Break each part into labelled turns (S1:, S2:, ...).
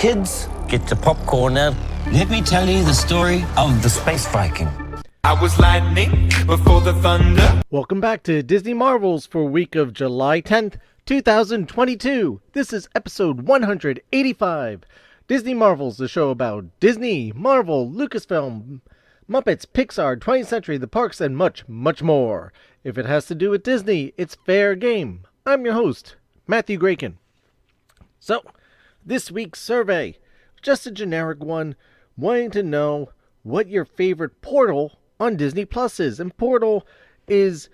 S1: Kids, get your popcorn now. Let me tell you the story of the Space Viking.
S2: I was lightning before the thunder.
S3: Welcome back to Disney Marvels for week of July 10th, 2022. This is episode 185. Disney Marvels, the show about Disney, Marvel, Lucasfilm, Muppets, Pixar, 20th Century, the parks, and much, much more. If it has to do with Disney, it's fair game. I'm your host, Matthew Graken. So, this week's survey, just a generic one, wanting to know what your favorite portal on Disney Plus is. And portal is,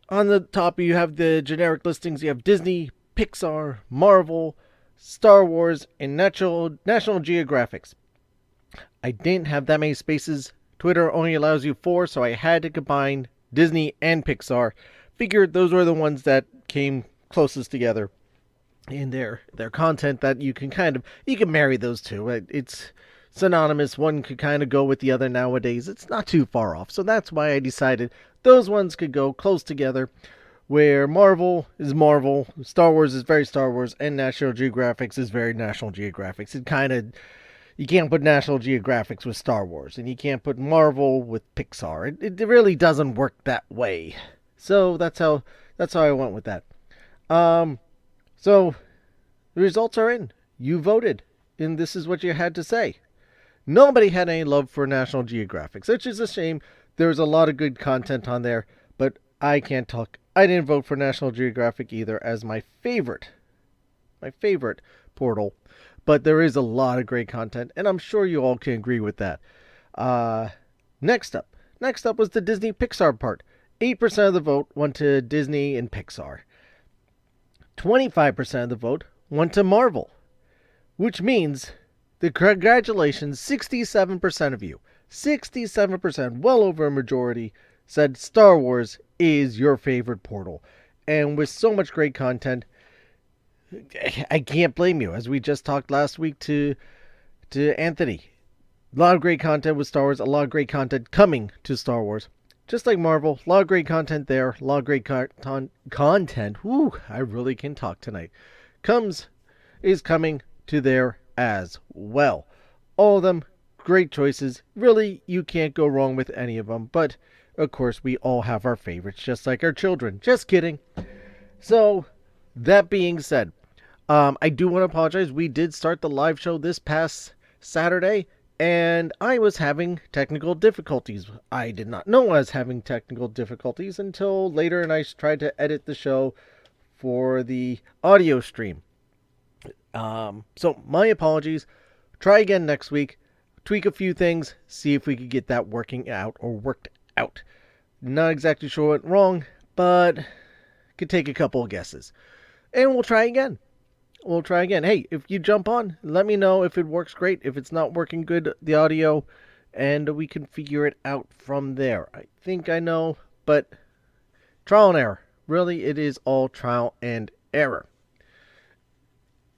S3: on the top you have the generic listings. You have Disney, Pixar, Marvel, Star Wars, and National Geographics. I didn't have that many spaces. Twitter only allows you 4, so I had to combine Disney and Pixar. Figured those were the ones that came closest together in their content, that you can marry those two. It's synonymous. One could kind of go with the other nowadays. It's not too far off. So that's why I decided those ones could go close together, where Marvel is Marvel, Star Wars is very Star Wars, and National Geographic is very National Geographic. You can't put National Geographic with Star Wars, and you can't put Marvel with Pixar. It really doesn't work that way. So that's how I went with that. So the results are in. You voted, and this is what you had to say. Nobody had any love for National Geographic, which is a shame. There's a lot of good content on there, but I can't talk. I didn't vote for National Geographic either as my favorite portal, but there is a lot of great content, and I'm sure you all can agree with that. Next up was the Disney Pixar part. 8% of the vote went to Disney and Pixar. 25% of the vote went to Marvel, which means congratulations, 67% of you, 67%, well over a majority, said Star Wars is your favorite portal. And with so much great content, I can't blame you. As we just talked last week to Anthony, a lot of great content with Star Wars, a lot of great content coming to Star Wars. Just like Marvel, a lot of great content there, a lot of great content. Woo, I really can talk tonight. Is coming to there as well. All of them, great choices. Really, you can't go wrong with any of them. But, of course, we all have our favorites, just like our children. Just kidding. So, that being said, I do want to apologize. We did start the live show this past Saturday, and I was having technical difficulties. I did not know I was having technical difficulties until later, and I tried to edit the show for the audio stream. So my apologies. Try again next week. Tweak a few things. See if we could get that worked out. Not exactly sure what went wrong, but could take a couple of guesses. And we'll try again. Hey, if you jump on, let me know if it works great, if it's not working good, the audio, and we can figure it out from there. I think I know, but trial and error. Really, it is all trial and error.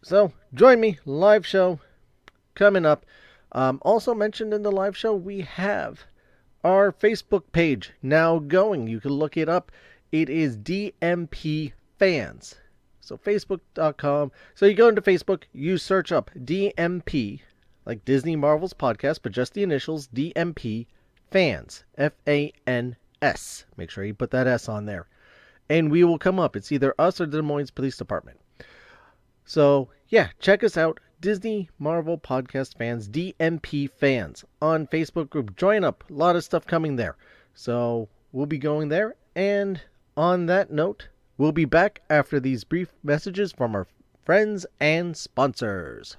S3: So, join me, live show coming up. Also mentioned in the live show, we have our Facebook page now going. You can look it up. It is DMP Fans. So Facebook.com. So you go into Facebook, you search up DMP, like Disney Marvel's podcast, but just the initials, DMP Fans, F-A-N-S. Make sure you put that S on there. And we will come up. It's either us or the Des Moines Police Department. So, yeah, check us out. Disney Marvel Podcast Fans, DMP Fans on Facebook group. Join up. A lot of stuff coming there. So, we'll be going there. And on that note, we'll be back after these brief messages from our friends and sponsors.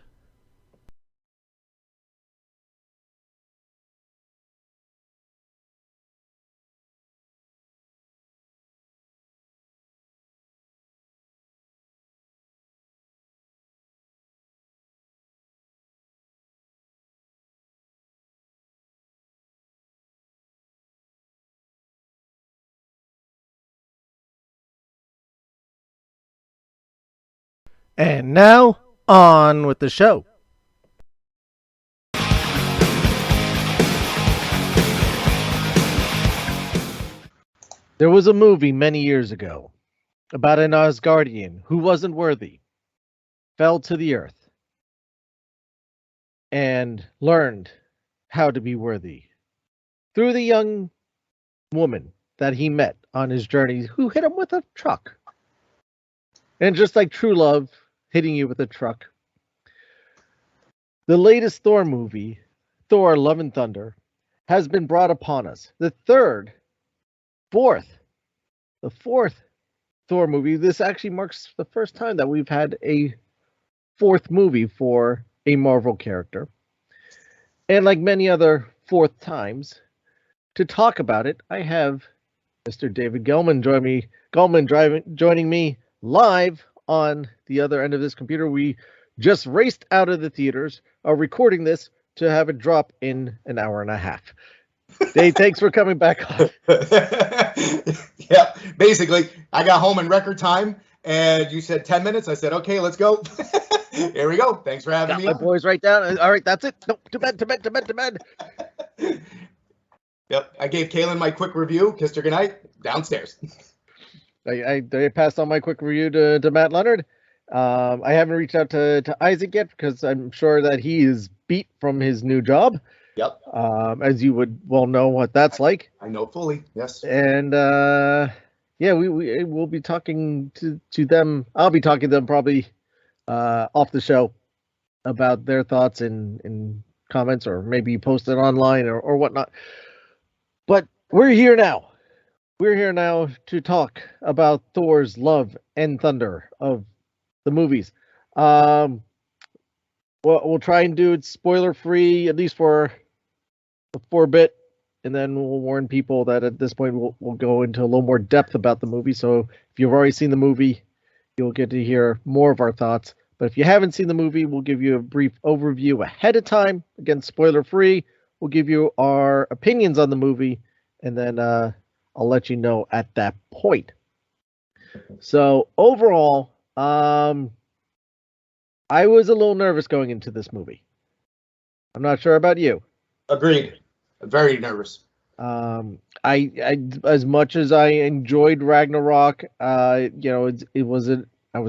S3: And now, on with the show. There was a movie many years ago about an Asgardian who wasn't worthy, fell to the earth, and learned how to be worthy through the young woman that he met on his journey who hit him with a truck. And just like true love hitting you with a truck, the latest Thor movie, Thor Love and Thunder, has been brought upon us. The fourth Thor movie. This actually marks the first time that we've had a fourth movie for a Marvel character. And like many other fourth times, to talk about it, I have Mr. David Gelman joining me live on the other end of this computer. We just raced out of the theaters, are recording this to have it drop in an hour and a half. Dave, thanks for coming back on.
S4: Yeah, basically, I got home in record time, and you said 10 minutes. I said, okay, let's go. Here we go. Thanks for having me.
S3: My boys right down. All right, that's it. No, to bed.
S4: Yep, I gave Kaylin my quick review, kissed her goodnight, downstairs.
S3: I passed on my quick review to Matt Leonard. I haven't reached out to Isaac yet because I'm sure that he is beat from his new job.
S4: Yep.
S3: As you would well know what that's like.
S4: I know fully, yes.
S3: And yeah, we'll be talking to them. I'll be talking to them probably off the show about their thoughts and comments, or maybe post it online or whatnot. But we're here now. We're here now to talk about Thor's Love and Thunder of the movies. We'll try and do it spoiler free, at least for a bit, and then we'll warn people that at this point we'll go into a little more depth about the movie. So if you've already seen the movie, you'll get to hear more of our thoughts. But if you haven't seen the movie, we'll give you a brief overview ahead of time. Again, spoiler free. We'll give you our opinions on the movie, and then I'll let you know at that point. So overall, I was a little nervous going into this movie. I'm not sure about you.
S4: Agreed. Very nervous.
S3: I as much as I enjoyed Ragnarok, I was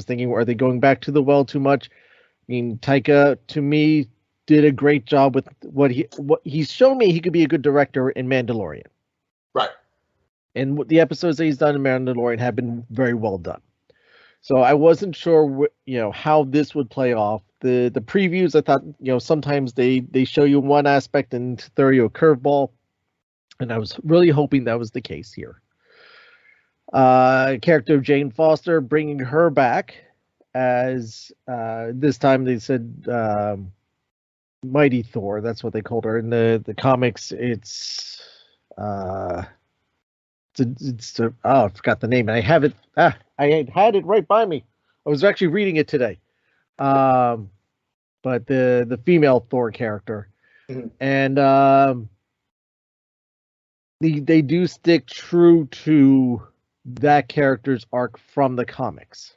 S3: thinking, are they going back to the well too much? I mean, Taika, to me, did a great job with what he's shown me. He could be a good director in Mandalorian.
S4: Right.
S3: And the episodes that he's done in Mandalorian have been very well done. So I wasn't sure, how this would play off. The previews, I thought, sometimes they show you one aspect and throw you a curveball, and I was really hoping that was the case here. Character of Jane Foster, bringing her back as this time they said Mighty Thor. That's what they called her in the comics. I forgot the name. I have it. I had it right by me. I was actually reading it today. But the female Thor character, mm-hmm. And they do stick true to that character's arc from the comics.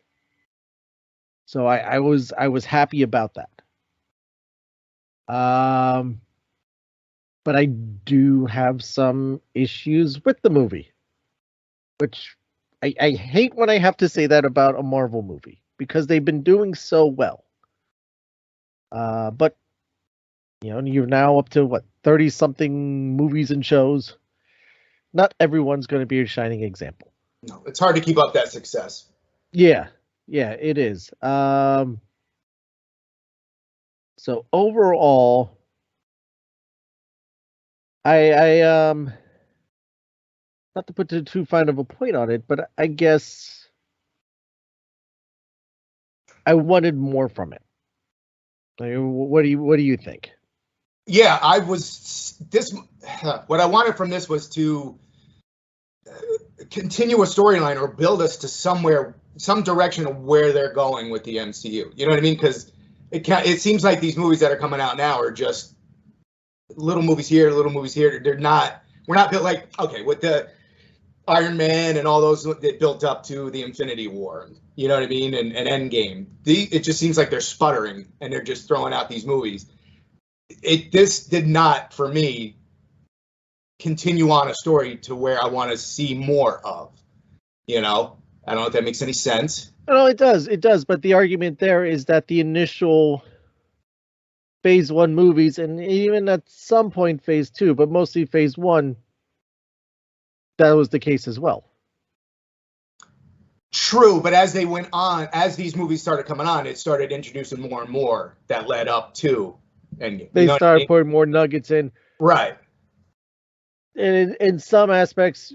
S3: So I was happy about that. But I do have some issues with the movie, which I hate when I have to say that about a Marvel movie because they've been doing so well. But you're now up to 30-something movies and shows. Not everyone's going to be a shining example.
S4: No, it's hard to keep up that success.
S3: Yeah, it is. So overall, I not to put too fine of a point on it, but I guess I wanted more from it. What do you think?
S4: Yeah, what I wanted from this was to continue a storyline or build us to some direction of where they're going with the MCU. You know what I mean? Because it seems like these movies that are coming out now are just little movies here, little movies here. We're not built like, okay, with the Iron Man and all those that built up to the Infinity War, you know what I mean? And Endgame. It just seems like they're sputtering and they're just throwing out these movies. This did not, for me, continue on a story to where I want to see more of. I don't know if that makes any sense.
S3: No, it does. But the argument there is that the initial phase 1 movies, and even at some point phase 2, but mostly phase 1, that was the case as well.
S4: True, but as they went on, as these movies started coming on, it started introducing more and more that led up to, and
S3: They
S4: know
S3: started putting more nuggets in.
S4: right.
S3: And in some aspects,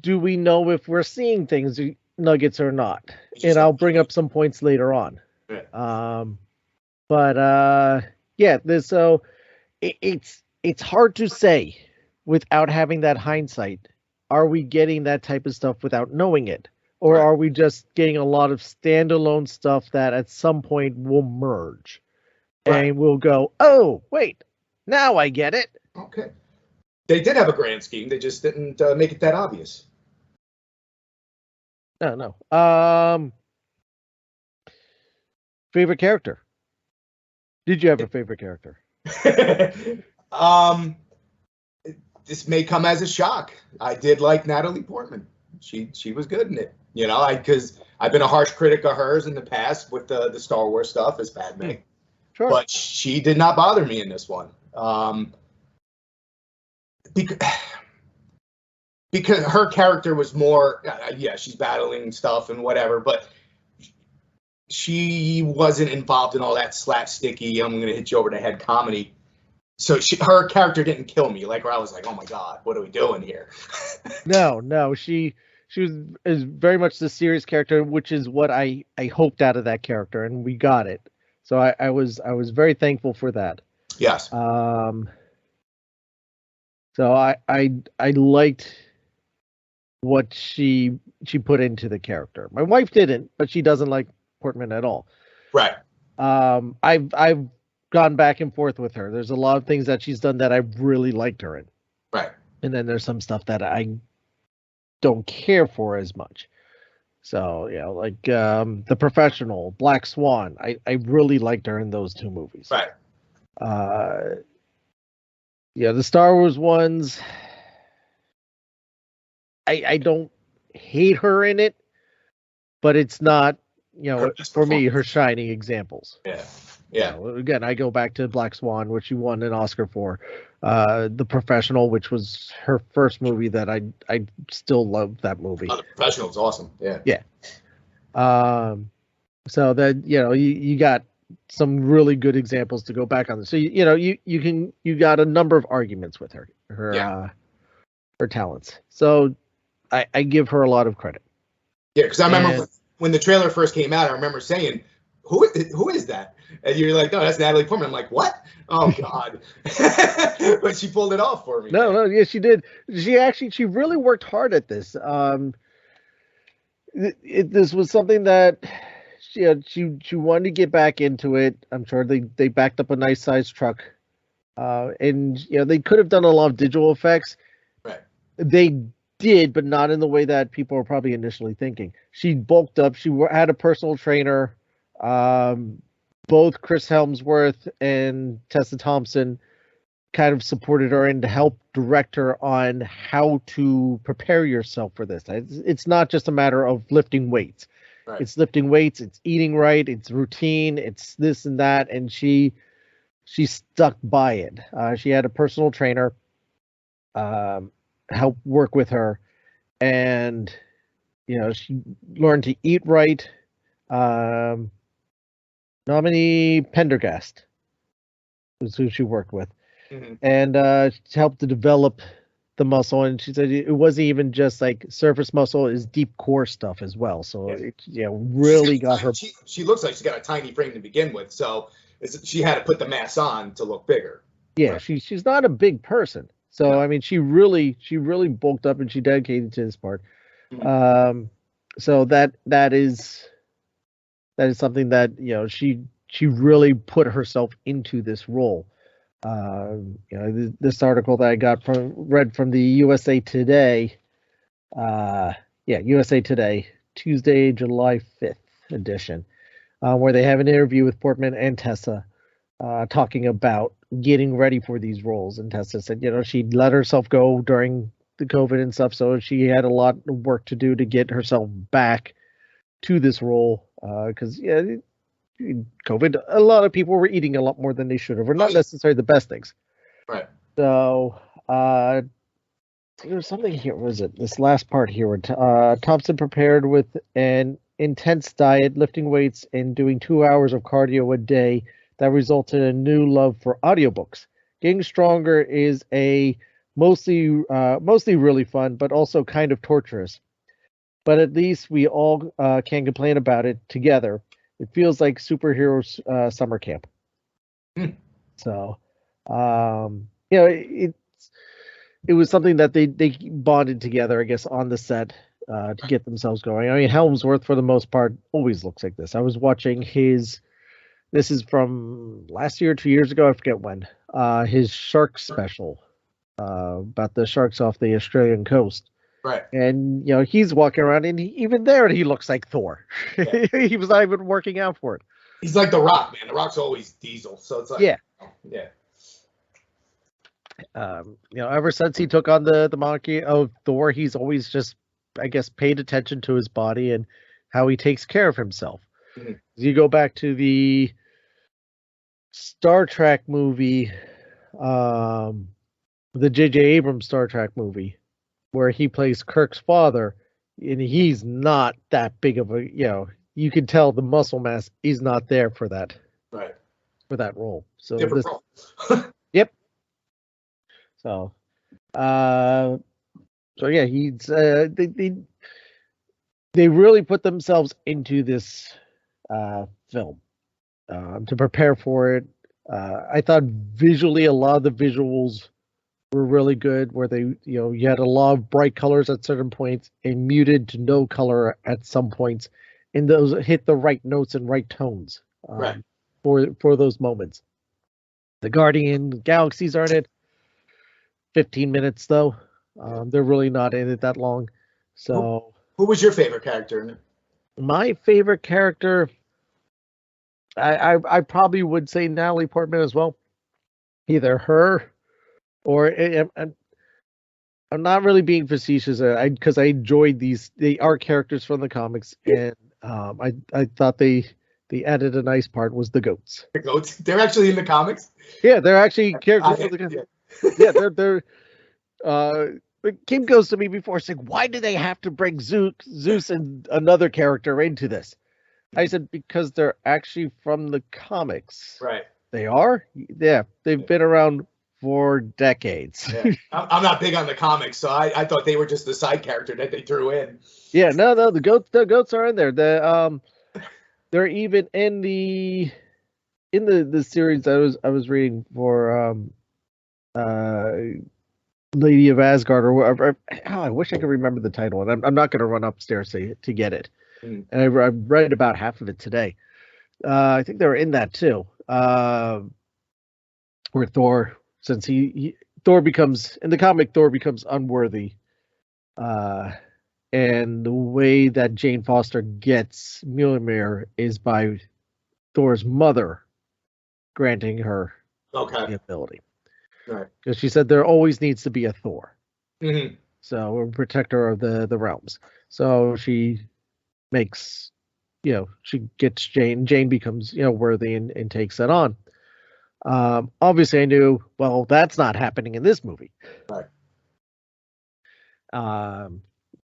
S3: do we know if we're seeing things, nuggets or not? And I'll bring up some points later on.
S4: Yeah.
S3: Yeah, so it's hard to say without having that hindsight. Are we getting that type of stuff without knowing it? Or are we just getting a lot of standalone stuff that at some point will merge? Right. And we'll go, oh, wait, now I get it.
S4: Okay. They did have a grand scheme. They just didn't make it that obvious.
S3: No. Favorite character? Did you have a favorite character?
S4: This may come as a shock. I did like Natalie Portman. She was good in it. You know, because I've been a harsh critic of hers in the past with the Star Wars stuff as Padme. Sure. But she did not bother me in this one. Because her character was more, she's battling stuff and whatever, but she wasn't involved in all that slapsticky, I'm going to hit you over the head comedy. So her character didn't kill me, like where I was like, oh my God, what are we doing here? No, she is very much the serious character, which is what I hoped out of that character, and we got it. So I was very thankful for that. Yes. So I liked what she put into the character. My wife didn't, but she doesn't like Portman at all. Right. I've gone back and forth with her. There's a lot of things that she's done that I really liked her in. Right. And then there's some stuff that I don't care for as much. So, like The Professional, Black Swan. I really liked her in those two movies. Right. The Star Wars ones, I don't hate her in it, but it's not, for me, her shining examples. Yeah. Yeah. Again, I go back to Black Swan, which she won an Oscar for. The Professional, which was her first movie that I still love that movie. Oh, The Professional is awesome. Yeah. Yeah. So that, you got some really good examples to go back on. So, you got a number of arguments with her talents. So I give her a lot of credit. Yeah. Cause I remember when the trailer first came out, I remember saying, who is that? And you're like, no, that's Natalie Portman. I'm like, what? Oh God. But she pulled it off for me. No, yeah, she did. She really worked hard at this. This was something that she wanted to get back into it. I'm sure they backed up a nice sized truck. And they could have done a lot of digital effects. Right. They did, but not in the way that people were probably initially thinking. She bulked up. She had a personal trainer. Both Chris Hemsworth and Tessa Thompson kind of supported her and to help direct her on how to prepare yourself for this. It's not just a matter of lifting weights. Right. It's lifting weights, it's eating right, it's routine, it's this and that, and she stuck by it. She had a personal trainer help work with her, and she learned to eat right. Nominee Pendergast was who she worked with. Mm-hmm. And helped to develop the muscle. And she said it wasn't even just like surface muscle, is deep core stuff as well. So it really got her. She looks like she's got a tiny frame to begin with, so she had to put the mass on to look bigger. Yeah, right. She's not a big person, so no. I mean, she really bulked up and she dedicated to this part. Mm-hmm. So that is something that she really put herself into this role. This article that I read from the USA Today, USA Today, Tuesday, July 5th edition, where they have an interview with Portman and Tessa, talking about getting ready for these roles. And Tessa said, she let herself go during the COVID and stuff, so she had a lot of work to do to get herself back to this role, because
S3: COVID, a lot of people were eating a lot more than they should have, or not necessarily the best things.
S4: Right.
S3: So, there was something here. What was it this last part here? Where Thompson prepared with an intense diet, lifting weights, and doing 2 hours of cardio a day that resulted in a new love for audiobooks. Getting stronger is a mostly really fun, but also kind of torturous. But at least we all can complain about it together. It feels like superheroes summer camp.
S4: Hmm.
S3: So, it was something that they bonded together, I guess, on the set to get themselves going. I mean, Helmsworth, for the most part, always looks like this. I was watching his. This is from last year, 2 years ago, I forget when. His shark special about the sharks off the Australian coast.
S4: Right.
S3: And he's walking around, and even there, he looks like Thor.
S4: Yeah.
S3: He was not even working out for it.
S4: He's like The Rock, man. The Rock's always Diesel, so it's like
S3: Yeah.
S4: Yeah.
S3: Ever since he took on the monarchy of Thor, he's always just, I guess, paid attention to his body and how he takes care of himself.
S4: Mhm.
S3: You go back to the Star Trek movie, the J.J. Abrams Star Trek movie, where he plays Kirk's father, and he's not that big of a, you can tell the muscle mass is not there for that
S4: Right.
S3: role. So
S4: Different role.
S3: Yep. So, yeah, he's they really put themselves into this film to prepare for it. I thought visually a lot of the visuals were really good, where they, you had a lot of bright colors at certain points and muted to no color at some points, and those hit the right notes and right tones
S4: Right.
S3: for those moments. The Guardian Galaxies are in it. 15 minutes though. They're really not in it that long. So
S4: Who was your favorite character in it?
S3: my favorite character, I probably would say Natalie Portman as well. Either her or I'm not really being facetious because I enjoyed they are characters from the comics, and I thought they added a nice part was the goats.
S4: The goats. They're actually in the comics.
S3: Yeah, they're actually characters from the comics. Yeah, they're Kim goes to me before saying, "Why do they have to bring Zeus and another character into this?" I said, "Because they're actually from the comics."
S4: Right.
S3: They are? Yeah, they've been around for decades.
S4: Yeah. I'm not big on the comics, so I thought they were just the side character that they threw in.
S3: Yeah, no, the goats are in there. They're even in the series I was reading for Lady of Asgard or whatever. I wish I could remember the title, and I'm not going to run upstairs to get it. And I read about half of it today. I think they were in that too. Where Thor, since Thor becomes in the comic, Thor becomes unworthy. And the way that Jane Foster gets Mjolnir is by Thor's mother granting her the ability.
S4: Right.
S3: Because she said there always needs to be a Thor.
S4: Mm-hmm.
S3: So a protector of the realms. So she makes, she gets Jane. Jane becomes, worthy and takes that on. Obviously I knew, well, that's not happening in this movie.
S4: Right.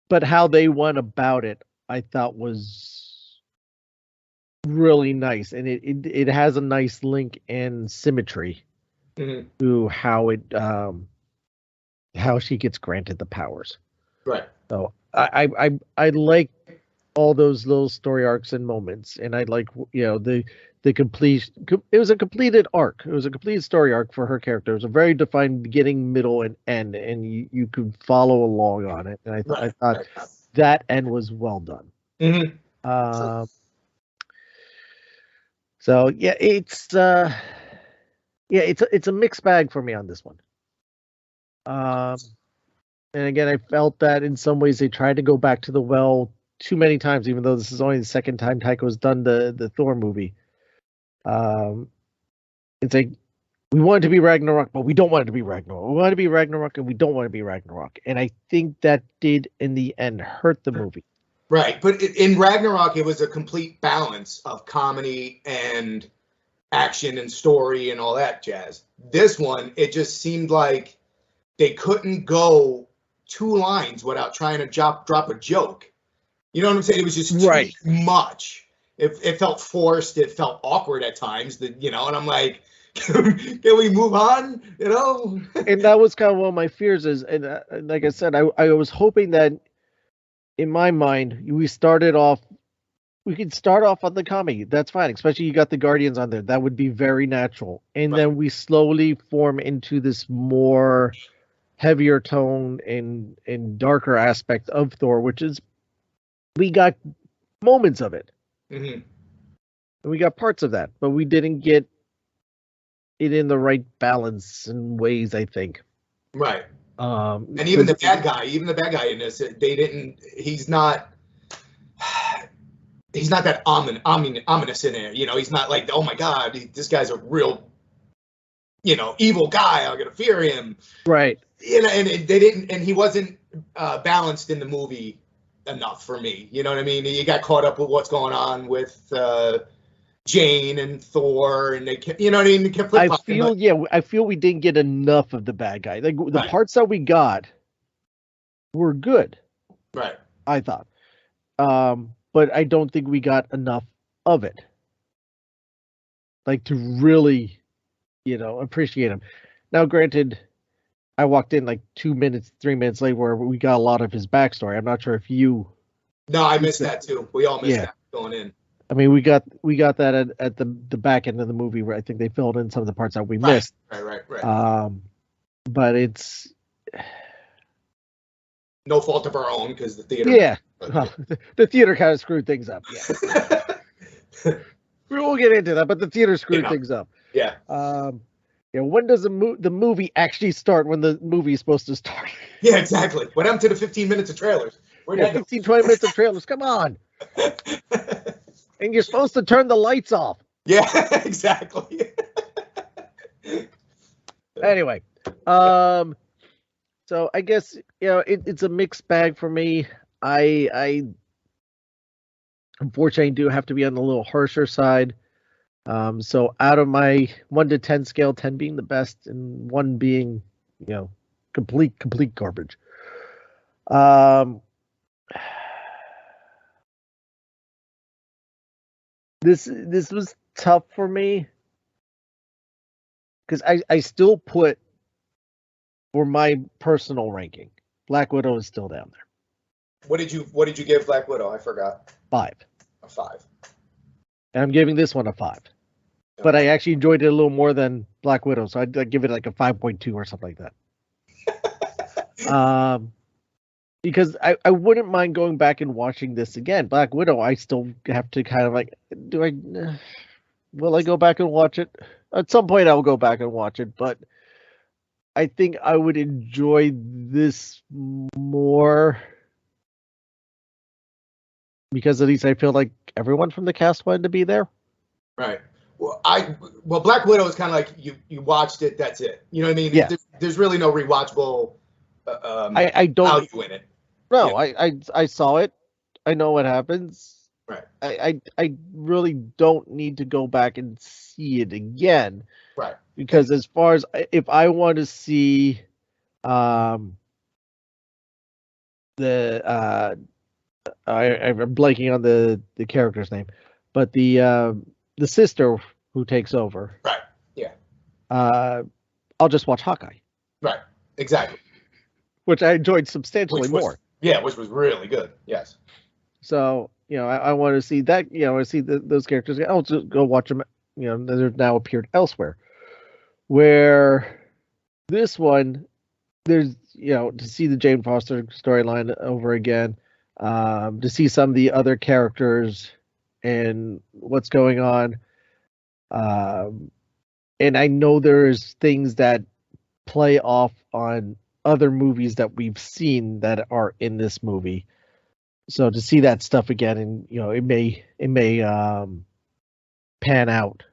S3: But how they went about it, I thought was really nice, and it has a nice link and symmetry to how how she gets granted the powers.
S4: Right.
S3: So I like all those little story arcs and moments, and I like the complete. It was a completed arc. It was a completed story arc for her character. It was a very defined beginning, middle, and end, and you could follow along on it. And I thought that end was well done.
S4: Mm-hmm.
S3: So yeah, it's a mixed bag for me on this one. And again, I felt that in some ways they tried to go back to the well too many times, even though this is only the second time Taika's done the Thor movie. It's like we want it to be Ragnarok, but we don't want it to be Ragnarok. We want it to be Ragnarok, and we don't want it to be Ragnarok. And I think that did, in the end, hurt the movie.
S4: Right, but in Ragnarok, it was a complete balance of comedy and action and story and all that jazz. This one, it just seemed like they couldn't go 2 lines without trying to drop a joke. You know what I'm saying? It was just
S3: Right.
S4: too much. It felt forced. It felt awkward at times. And I'm like, can we move on?
S3: And that was kind of one of my fears is, and like I said, I was hoping that in my mind, we could start off on the comedy. That's fine. Especially you got the Guardians on there. That would be very natural. And then we slowly form into this more heavier tone and darker aspect of Thor, which is we got moments of it.
S4: Mm-hmm.
S3: And we got parts of that, but we didn't get it in the right balance and ways, I think.
S4: Right. And
S3: even
S4: the bad guy in this, he's not that ominous in there. He's not like, oh my God, this guy's a real, evil guy. I'm gonna fear him.
S3: Right.
S4: And they didn't, and he wasn't balanced in the movie enough for me. You know what I mean? You got caught up with what's going on with Jane and Thor, and they kept, you know what I mean? They kept
S3: I feel we didn't get enough of the bad guy. Like the parts that we got were good.
S4: Right.
S3: I thought. But I don't think we got enough of it. Like to really, appreciate him. Now, granted, I walked in like 3 minutes late where we got a lot of his backstory. I'm not sure if you.
S4: No, I missed that too. We all missed that going in.
S3: I mean, we got that at the back end of the movie where I think they filled in some of the parts that we missed.
S4: Right.
S3: But it's
S4: no fault of our own because the theater.
S3: Yeah, well, the theater kind of screwed things up. Yeah, we won't get into that, but the theater screwed things up.
S4: Yeah.
S3: When does the movie actually start? When the movie is supposed to start?
S4: Yeah, exactly. What happened to the 15 minutes of trailers?
S3: 15, 20 minutes of trailers. Come on. And you're supposed to turn the lights off.
S4: Yeah, exactly.
S3: Anyway, so I guess it's a mixed bag for me. I unfortunately do have to be on the little harsher side. So out of my 1 to 10 scale, 10 being the best and 1 being, complete garbage. This was tough for me because I still put, for my personal ranking, Black Widow is still down there.
S4: What did you give Black Widow? I forgot.
S3: 5.
S4: A 5. And
S3: I'm giving this one a 5. Okay. But I actually enjoyed it a little more than Black Widow, so I'd give it like a 5.2 or something like that. Because I wouldn't mind going back and watching this again. Black Widow, I still have to kind of like, will I go back and watch it? At some point I'll go back and watch it, but I think I would enjoy this more because at least I feel like everyone from the cast wanted to be there.
S4: Right. Well, Black Widow is kind of like you watched it, that's it. You know what I mean?
S3: Yeah.
S4: There's really no rewatchable
S3: I don't
S4: value in it.
S3: No, yeah. I saw it. I know what happens.
S4: Right.
S3: I really don't need to go back and see it again.
S4: Right.
S3: Because as far as if I want to see I'm blanking on the character's name, but the sister who takes over.
S4: Right. Yeah.
S3: I'll just watch Hawkeye.
S4: Right. Exactly.
S3: Which I enjoyed substantially more.
S4: Yeah, which was really good. Yes.
S3: So, I want to see that, I see those characters. I'll just go watch them, they're now appeared elsewhere. Where this one, there's, to see the Jane Foster storyline over again, to see some of the other characters and what's going on. And I know there's things that play off on other movies that we've seen that are in this movie. So to see that stuff again, and it may pan out.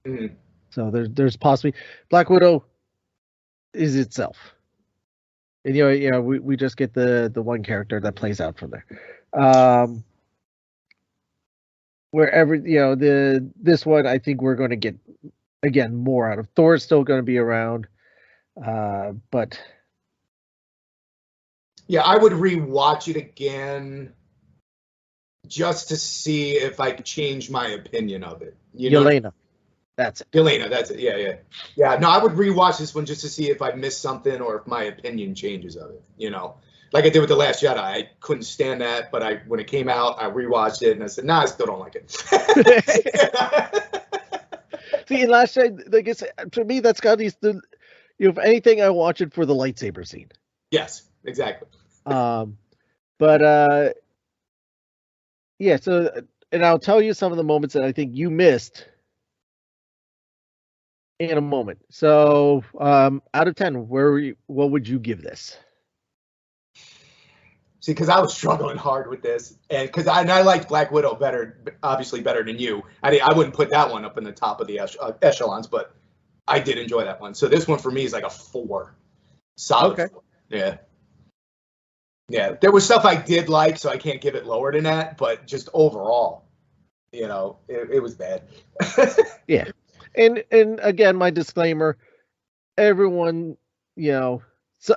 S4: Mm-hmm.
S3: So there's possibly Black Widow is itself. And we just get the one character that plays out from there. Wherever this one, I think we're going to get again more out of. Thor's still going to be around, but
S4: Yeah, I would rewatch it again just to see if I could change my opinion of it.
S3: Yelena, that's it.
S4: Yelena, that's it. Yeah. No, I would rewatch this one just to see if I missed something or if my opinion changes of it. Like I did with The Last Jedi. I couldn't stand that, but when it came out, I rewatched it and I said, "Nah, I still don't like it."
S3: See, in Last Jedi, like I said, to me, that's got these. If anything, I watch it for the lightsaber scene.
S4: Yes, exactly.
S3: But yeah. So, and I'll tell you some of the moments that I think you missed in a moment. So, out of 10, what would you give this?
S4: See, because I was struggling hard with this, and because I liked Black Widow obviously better than you. I wouldn't put that one up in the top of the echelons, but I did enjoy that one. So this one for me is like a 4, solid. Okay. 4. Yeah. There was stuff I did like, so I can't give it lower than that. But just overall, it was bad.
S3: Yeah, and again, my disclaimer: everyone, so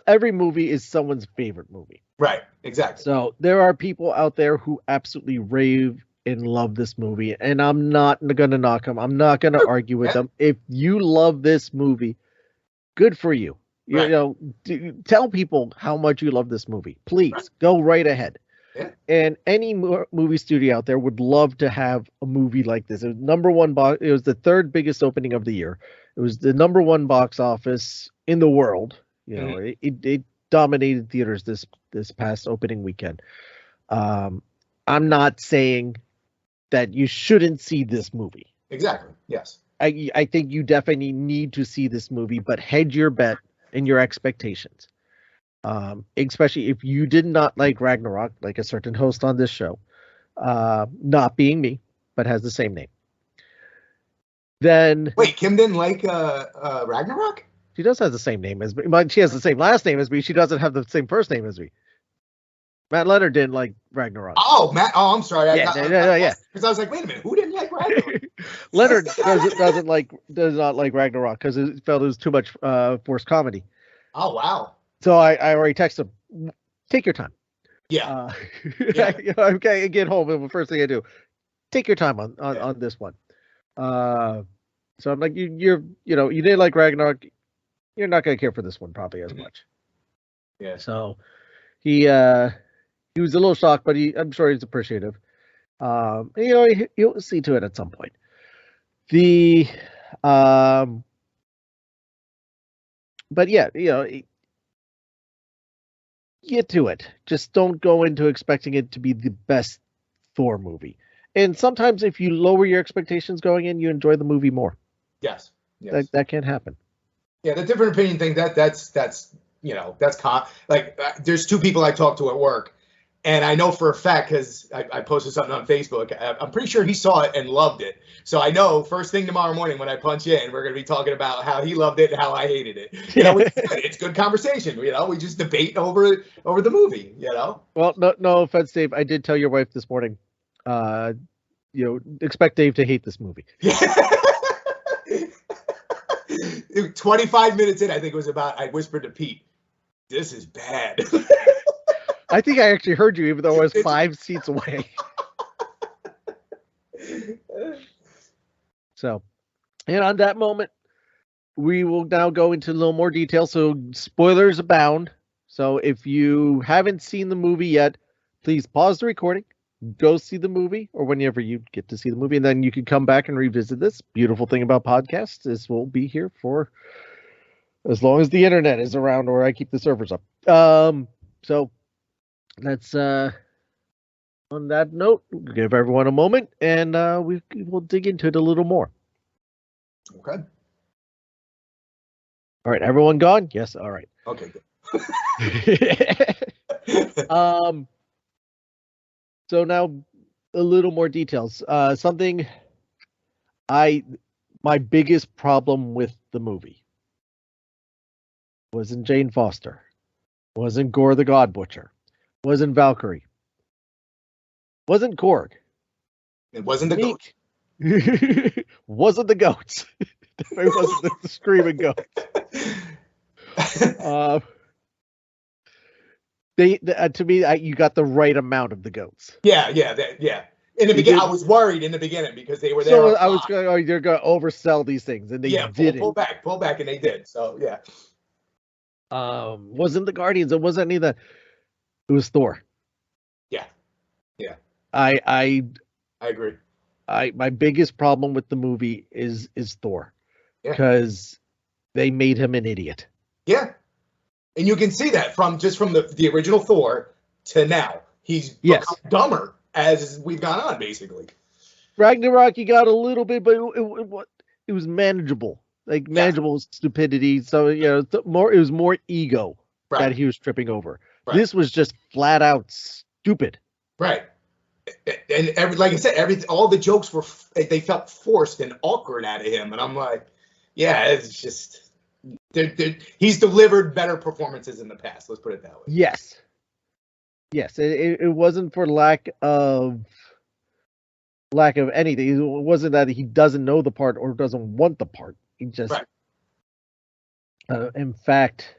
S3: every movie is someone's favorite movie.
S4: Right, exactly.
S3: So there are people out there who absolutely rave and love this movie, and I'm not going to knock them. I'm not going to argue with them. If you love this movie, good for you. Tell people how much you love this movie. Please go right ahead.
S4: Yeah.
S3: And any movie studio out there would love to have a movie like this. It was it was the 3rd biggest opening of the year. It was the number 1 box office in the world. It dominated theaters this past opening weekend. I'm not saying that you shouldn't see this movie.
S4: Exactly. Yes.
S3: I think you definitely need to see this movie, but hedge your bet and your expectations. Especially if you did not like Ragnarok, like a certain host on this show, not being me, but has the same name. Then
S4: wait, Kim didn't like Ragnarok?
S3: She does have the same name as me, but she has the same last name as me. She doesn't have the same first name as me. Matt Leonard didn't like Ragnarok.
S4: Oh, Matt. Oh, I'm sorry.
S3: Yeah.
S4: Because I was like, wait a minute, who didn't like Ragnarok?
S3: Leonard does not like Ragnarok because it felt it was too much forced comedy.
S4: Oh wow.
S3: So I already texted him, take your time.
S4: Yeah.
S3: Okay, get home, and the first thing I do, take your time on this one. So I'm like, you didn't like Ragnarok, you're not going to care for this one probably as much.
S4: Yeah.
S3: So he was a little shocked, but I'm sure he's appreciative. He'll see to it at some point. But yeah, get to it. Just don't go into expecting it to be the best Thor movie. And sometimes if you lower your expectations going in, you enjoy the movie more.
S4: Yes.
S3: That can happen.
S4: Yeah, the different opinion thing, that's there's 2 people I talk to at work, and I know for a fact because I posted something on Facebook. I'm pretty sure he saw it and loved it. So I know first thing tomorrow morning when I punch in, we're going to be talking about how he loved it and how I hated it. It's good conversation. We just debate over the movie.
S3: Well, no offense, Dave. I did tell your wife this morning. Expect Dave to hate this movie.
S4: 25 minutes in, I think it was I whispered to Pete, "This is bad."
S3: I think I actually heard you, even though I was 5 seats away. So, and on that moment, we will now go into a little more detail. So, spoilers abound. So, if you haven't seen the movie yet, please pause the recording, go see the movie, or whenever you get to see the movie, and then you can come back and revisit this. Beautiful thing about podcasts is we'll be here for as long as the internet is around or I keep the servers up. So let's on that note, give everyone a moment and we'll dig into it a little more.
S4: Okay.
S3: All right, everyone gone? Yes, all right.
S4: Okay,
S3: good. So now a little more details. My biggest problem with the movie wasn't Jane Foster. Wasn't Gore the God Butcher. Wasn't Valkyrie. Wasn't Korg.
S4: It wasn't the goat.
S3: Wasn't the goats. Definitely wasn't the screaming goats. To me, you got the right amount of the goats.
S4: Yeah. In the beginning, I was worried in the beginning because they were there.
S3: So I was going, oh, you're going to oversell these things, and they didn't.
S4: Pull back, and they did. So yeah.
S3: Wasn't the Guardians? It wasn't any of that. It was Thor.
S4: Yeah.
S3: I
S4: agree.
S3: My biggest problem with the movie is Thor, because they made him an idiot.
S4: Yeah, and you can see that from the original Thor to now. He's become dumber as we've gone on, basically.
S3: Ragnarok, you got a little bit, but it was manageable, like manageable stupidity. So it was more ego that he was tripping over. Right. This was just flat out stupid.
S4: Right. And like I said, all the jokes they felt forced and awkward out of him, and I'm like, yeah, it's just he's delivered better performances in the past. Let's put it that way.
S3: Yes. It wasn't for lack of anything. It wasn't that he doesn't know the part or doesn't want the part. He just, in fact,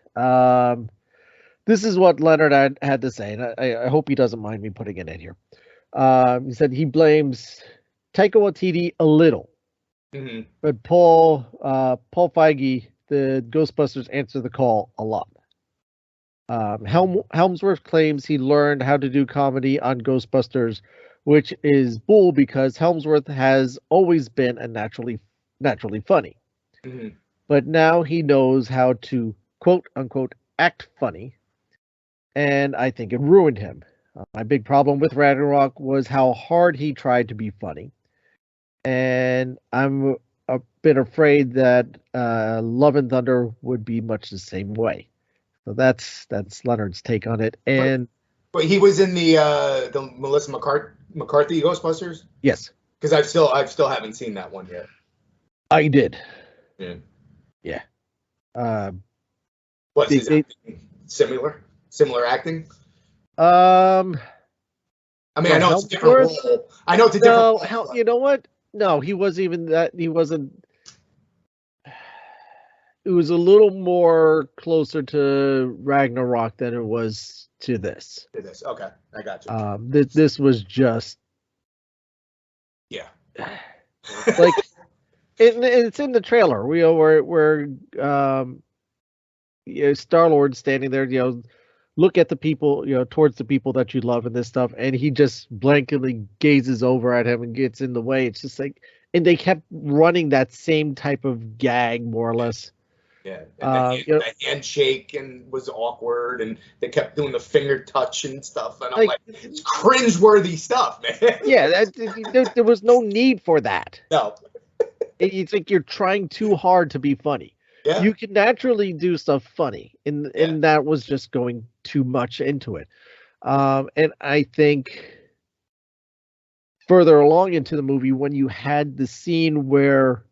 S3: this is what Leonard had to say, and I hope he doesn't mind me putting it in here. He said he blames Taika Waititi a little, but Paul Feige, the Ghostbusters, answer the call a lot. Helmsworth claims he learned how to do comedy on Ghostbusters, which is bull because Helmsworth has always been a naturally funny. But now he knows how to quote unquote act funny, and I think it ruined him. My big problem with Ragnarok was how hard he tried to be funny, and I'm a bit afraid that Love and Thunder would be much the same way. So that's Leonard's take on it. And
S4: but he was in the Melissa McCarthy Ghostbusters.
S3: Yes,
S4: because I still haven't seen that one yet.
S3: I did.
S4: Yeah.
S3: What's
S4: his acting? Similar acting?
S3: I
S4: mean, I know it's a different role. I know it's a different role.
S3: You know what? No, he wasn't even that. He wasn't. It was a little more closer to Ragnarok than it was to this.
S4: Okay, I got you.
S3: This was just.
S4: Yeah.
S3: Like, it's in the trailer. Where Star-Lord standing there, look at the people, towards the people that you love and this stuff, and he just blankly gazes over at him and gets in the way. It's just like, and they kept running that same type of gag, more or less.
S4: Yeah, and the handshake was awkward, and they kept doing the finger touch and stuff, and I'm like it's cringeworthy stuff, man.
S3: Yeah, there was no need for that.
S4: No.
S3: You think you're trying too hard to be funny.
S4: Yeah.
S3: You can naturally do stuff funny, and that was just going too much into it. And I think further along into the movie, when you had the scene where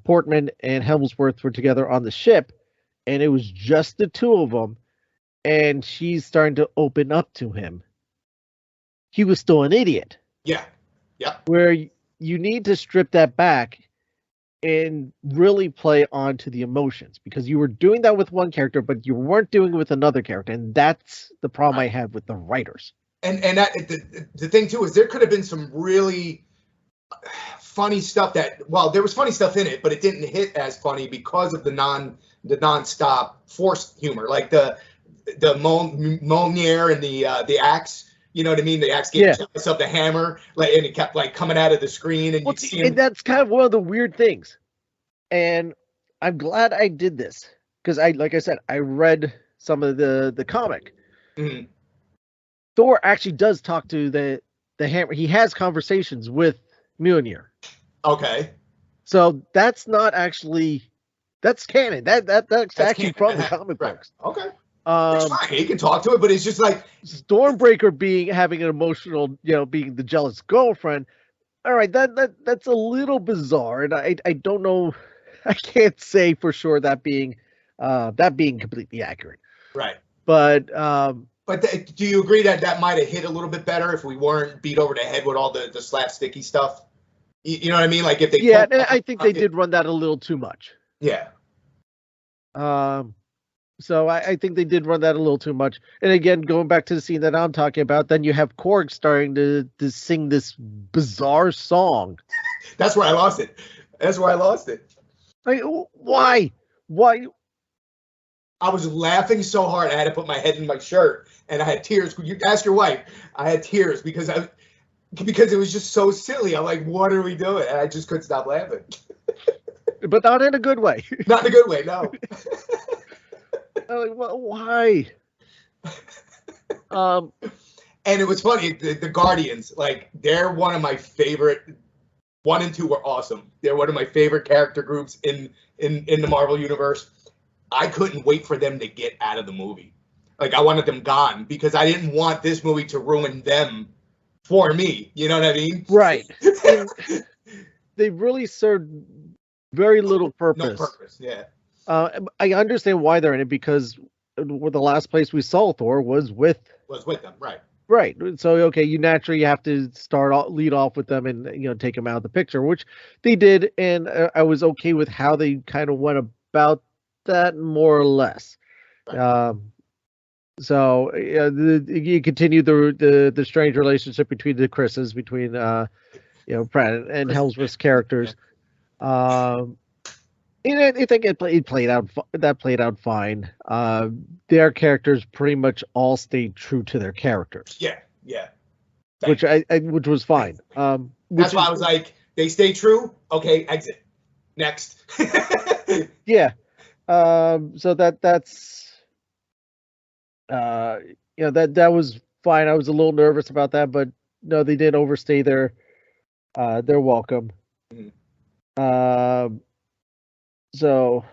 S3: Portman and Helmsworth were together on the ship, and it was just the two of them, and she's starting to open up to him, he was still an idiot.
S4: Yeah.
S3: Where you need to strip that back and really play onto the emotions, because you were doing that with one character, but you weren't doing it with another character, and that's the problem I have with the writers.
S4: And that, the thing too is there could have been some really funny stuff there was funny stuff in it, but it didn't hit as funny because of the non-stop forced humor, like the Mjolnir and the axe. You know what I mean? The axe getting jealous of the hammer, and it kept coming out of the screen, and you'd see him.
S3: And that's kind of one of the weird things. And I'm glad I did this because like I said, I read some of the comic.
S4: Mm-hmm.
S3: Thor actually does talk to the hammer. He has conversations with Mjolnir.
S4: Okay.
S3: So that's not actually canon. That's actually canon. From the comic books.
S4: Okay. It's fine. He can talk to it, but it's just like
S3: Stormbreaker having an emotional, being the jealous girlfriend. All right, that's a little bizarre, and I don't know. I can't say for sure that being completely accurate.
S4: Right.
S3: But
S4: do you agree that might have hit a little bit better if we weren't beat over the head with all the slapsticky stuff? You know what I mean? Like if they
S3: I think they did run that a little too much.
S4: Yeah.
S3: So I think they did run that a little too much. And again, going back to the scene that I'm talking about, then you have Korg starting to sing this bizarre song.
S4: That's where I lost it.
S3: Like, why? Why?
S4: I was laughing so hard I had to put my head in my shirt, and I had tears. You ask your wife. I had tears because it was just so silly. I'm like, what are we doing? And I just couldn't stop laughing.
S3: But not in a good way.
S4: Not in a good way, no.
S3: I'm like, well, why?
S4: And it was funny. The Guardians, like, they're one of my favorite. 1 and 2 were awesome. They're one of my favorite character groups in the Marvel universe. I couldn't wait for them to get out of the movie. Like, I wanted them gone because I didn't want this movie to ruin them for me. You know what I mean?
S3: Right. They really served very little purpose.
S4: No purpose, yeah.
S3: I understand why they're in it because the last place we saw Thor was with
S4: them, right?
S3: Right. So okay, you naturally have to lead off with them and take them out of the picture, which they did, and I was okay with how they kind of went about that more or less. Right. So you continue the strange relationship between the Chris's, between Pratt and Hemsworth's characters. And I think it played out fine. Their characters pretty much all stayed true to their characters.
S4: Yeah.
S3: Which was fine.
S4: That's why I was like, they stay true. Okay, exit. Next.
S3: Yeah. So that's that was fine. I was a little nervous about that, but no, they didn't overstay their welcome. Mm-hmm. So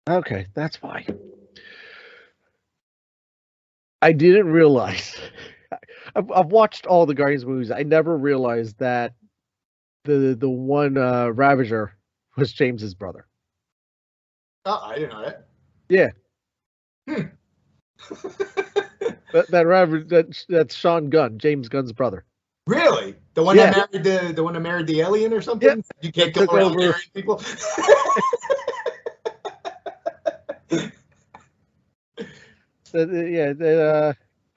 S3: okay, that's fine. I didn't realize. I've watched all the Guardians movies. I never realized that the one Ravager was James's brother.
S4: Oh, I didn't know that.
S3: Yeah. that Ravager, that's Sean Gunn, James Gunn's brother.
S4: Really? The one that married the alien or something? Yeah. You can't go around marrying people.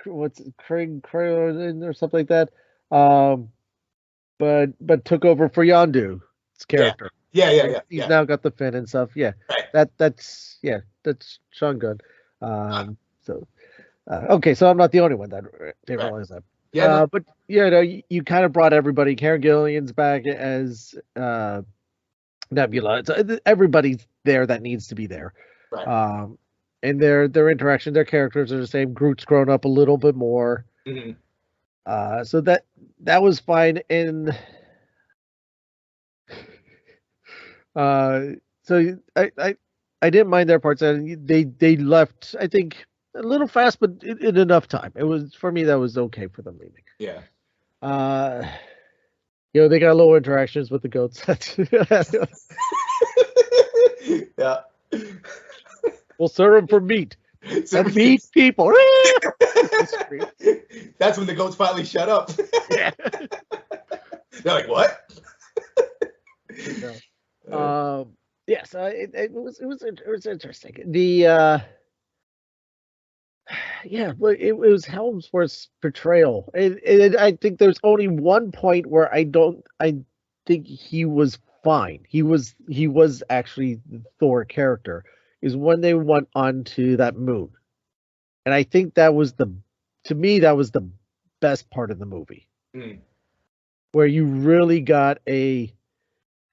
S3: What's Craig or something like that. But took over for Yondu's character.
S4: Yeah.
S3: He's now got the fin and stuff. Yeah, right. That's Sean Gunn. Okay, so I'm not the only one that didn't realize that. Yeah, but you kind of brought everybody. Karen Gillian's back as Nebula. So everybody's there that needs to be there. Right. And their interaction, their characters are the same. Groot's grown up a little bit more. Mm-hmm. So that was fine. And so I didn't mind their parts, and they left, I think, a little fast, but in enough time. It was, for me, that was okay for them leaving.
S4: Yeah.
S3: They got little interactions with the goats.
S4: Yeah.
S3: We'll serve them for meat. And meat people.
S4: That's when the goats finally shut up. Yeah. They're like, what?
S3: Yes, it was interesting. The it was Helmsworth's portrayal. I think there's only one point where I think he was fine. He was actually the Thor character. Is when they went onto that moon, and I think that was the best part of the movie, where you really got the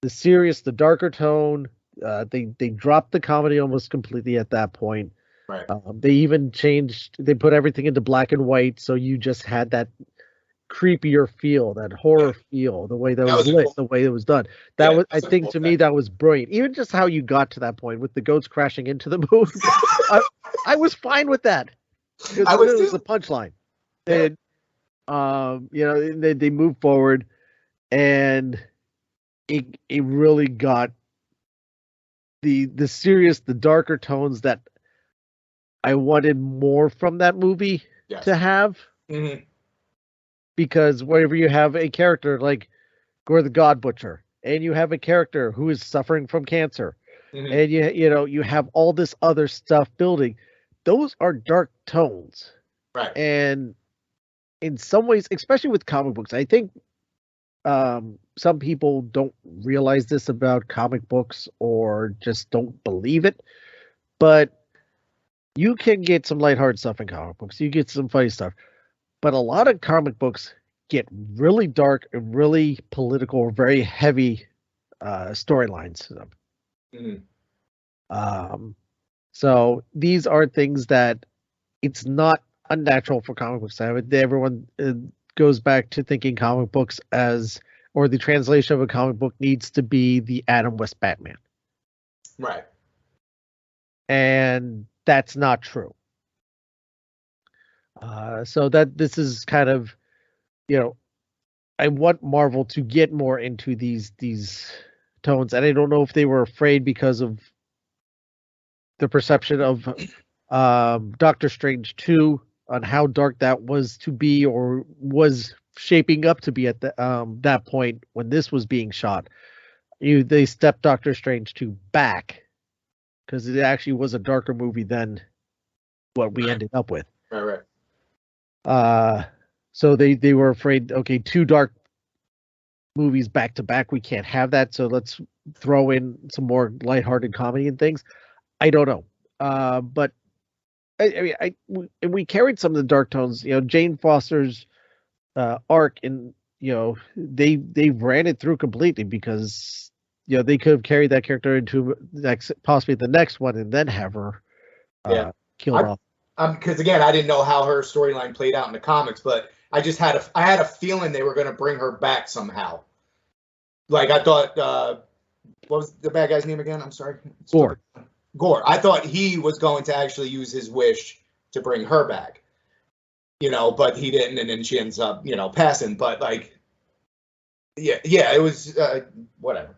S3: serious, the darker tone. They dropped the comedy almost completely at that point.
S4: Right.
S3: They even they put everything into black and white, so you just had that creepier feel, that horror feel, the way that was lit, the way it was done. I think to me that was brilliant. Even just how you got to that point with the goats crashing into the moon. I was fine with that. It was the punchline. Yeah. And they moved forward, and it really got the serious, the darker tones that I wanted more from that movie
S4: Yes.
S3: to have, because whenever you have a character like Gore the God Butcher, and you have a character who is suffering from cancer, and you have all this other stuff building, those are dark tones.
S4: Right.
S3: And in some ways, especially with comic books, I think some people don't realize this about comic books or just don't believe it. But you can get some lighthearted stuff in comic books. You get some funny stuff. But a lot of comic books get really dark and really political, very heavy storylines to them. So these are things that it's not unnatural for comic books to have it. Everyone goes back to thinking comic books as, or the translation of a comic book needs to be the Adam West Batman.
S4: Right.
S3: And that's not true. So that this is kind of, I want Marvel to get more into these tones, and I don't know if they were afraid because of the perception of Doctor Strange 2 on how dark that was to be, or was shaping up to be at that point when this was being shot. They stepped Doctor Strange 2 back because it actually was a darker movie than what we ended up with.
S4: Right.
S3: So they were afraid, okay, 2 dark movies back to back, we can't have that, so let's throw in some more lighthearted comedy and things. I don't know. But I mean, we carried some of the dark tones. Jane Foster's arc, and they ran it through completely because they could have carried that character into possibly the next one and then have her killed off.
S4: Because again, I didn't know how her storyline played out in the comics, but I just had a feeling they were going to bring her back somehow. Like I thought, what was the bad guy's name again? I'm sorry. Gore. I thought he was going to actually use his wish to bring her back, but he didn't, and then she ends up, passing. But like, yeah, it was whatever.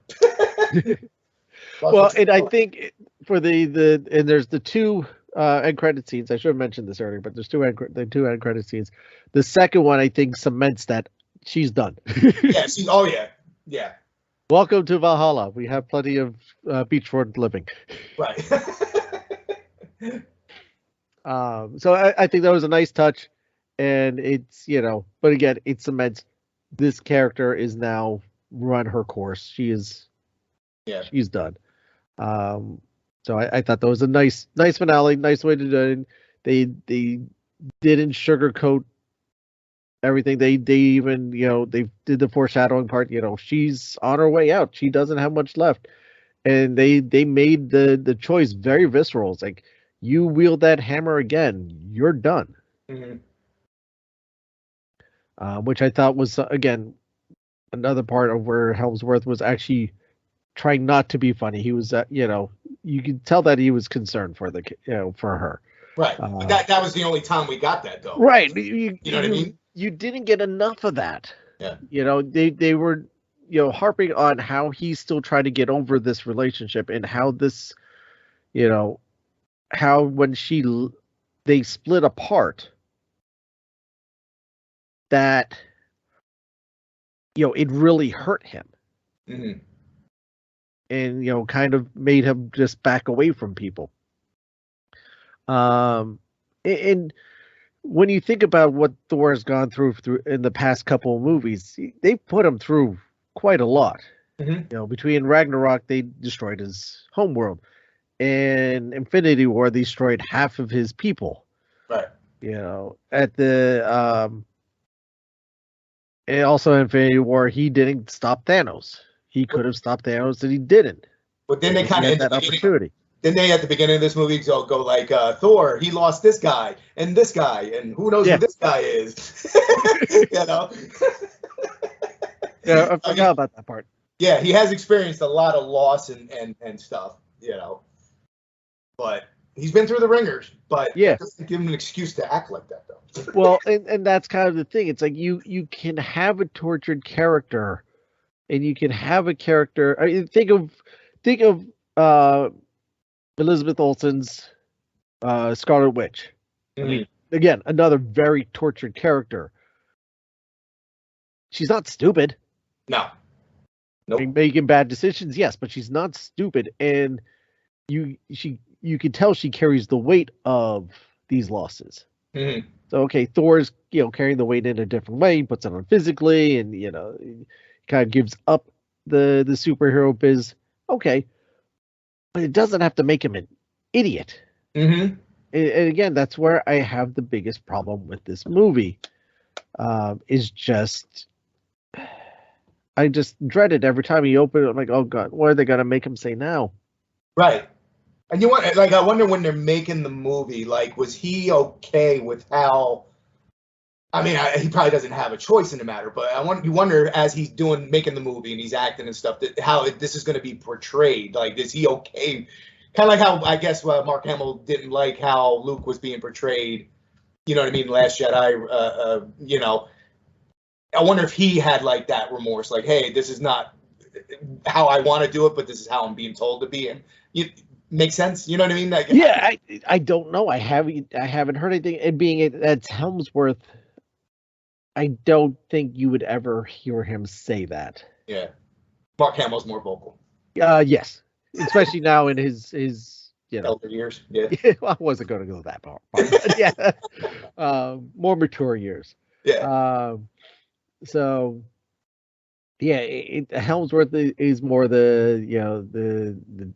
S3: Well, and I think for the and there's the 2 end credit scenes. I should have mentioned this earlier, but there's 2 end credit scenes. The second one, I think, cements that she's done.
S4: Yeah. Yeah.
S3: Welcome to Valhalla. We have plenty of beachfront living.
S4: Right.
S3: So I think that was a nice touch, and it's but again, it cements this character is now run her course. She's done. So I thought that was a nice finale, nice way to do it. They didn't sugarcoat everything. They even they did the foreshadowing part. She's on her way out. She doesn't have much left, and they made the choice very visceral. It's like, you wield that hammer again, you're done. Which I thought was again another part of where Helmsworth was actually trying not to be funny. He was you could tell that he was concerned for for her.
S4: Right. That was the only time we got that, though.
S3: Right.
S4: You know what I mean?
S3: You didn't get enough of that.
S4: Yeah.
S3: They were harping on how he's still trying to get over this relationship, and how this how when they split apart, that it really hurt him. And kind of made him just back away from people. And when you think about what Thor has gone through in the past couple of movies, they put him through quite a lot. Between Ragnarok, they destroyed his homeworld. In Infinity War, they destroyed half of his people.
S4: Right.
S3: At the and also in Infinity War, he didn't stop Thanos. He could have stopped Thanos, and he didn't.
S4: But then they kind of
S3: had that opportunity.
S4: Then they at the beginning of this movie go like Thor, he lost this guy and this guy, and who knows who this guy is.
S3: Yeah, I forgot about that part.
S4: Yeah, he has experienced a lot of loss and stuff, but he's been through the ringers. But that doesn't give him an excuse to act like that, though.
S3: Well, and that's kind of the thing. It's like you can have a tortured character, and you can have a character. I mean, think of Elizabeth Olsen's Scarlet Witch. I mean, again, another very tortured character. She's not stupid.
S4: No.
S3: I mean, making bad decisions, yes, but she's not stupid, and you can tell she carries the weight of these losses.
S4: Mm-hmm.
S3: So okay, Thor's carrying the weight in a different way. He puts it on physically, and kind of gives up the superhero biz. Okay, but it doesn't have to make him an idiot.
S4: Mm-hmm.
S3: And again, that's where I have the biggest problem with this movie. Is just I just dread it every time you open it. I'm like, oh god, what are they gonna make him say now?
S4: Right. And I wonder when they're making the movie, like, was he okay with how? I mean, he probably doesn't have a choice in the matter, but you wonder as he's making the movie and he's acting and stuff, that how this is going to be portrayed. Like, is he okay? Kind of like how I guess Mark Hamill didn't like how Luke was being portrayed. You know what I mean? Last Jedi. I wonder if he had like that remorse, like, hey, this is not how I want to do it, but this is how I'm being told to be. And make sense? You know what I mean? Like,
S3: yeah, I don't know. I haven't heard anything. And being that's Helmsworth, I don't think you would ever hear him say that.
S4: Yeah, Mark Hamill's more vocal.
S3: Yes, especially now in his
S4: elder years. Yeah,
S3: well, I wasn't going to go that far. But yeah, more mature years.
S4: Yeah.
S3: So yeah, Helmsworth is more the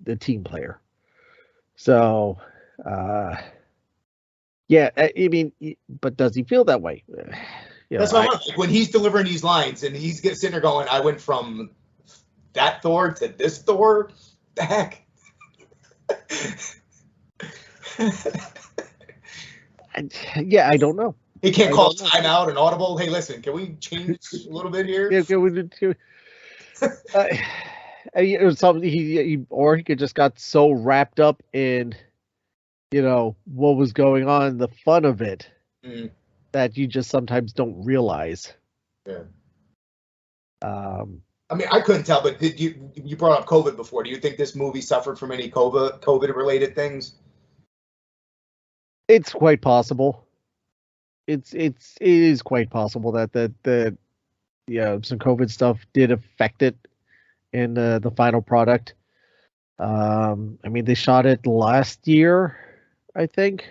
S3: the team player. So yeah, I mean, but does he feel that way?
S4: That's what like, when he's delivering these lines and he's sitting there going, I went from that Thor to this Thor. The heck?
S3: Yeah, I don't know.
S4: He can't call time out and audible. Hey, listen, can we change a little bit here?
S3: Yeah, can we do? Something he could just got so wrapped up in, what was going on, the fun of it, that you just sometimes don't realize.
S4: Yeah.
S3: I
S4: mean, I couldn't tell, but you brought up COVID before. Do you think this movie suffered from any COVID related things?
S3: It's quite possible. It is quite possible that some COVID stuff did affect it in the final product. I mean, they shot it last year, I think.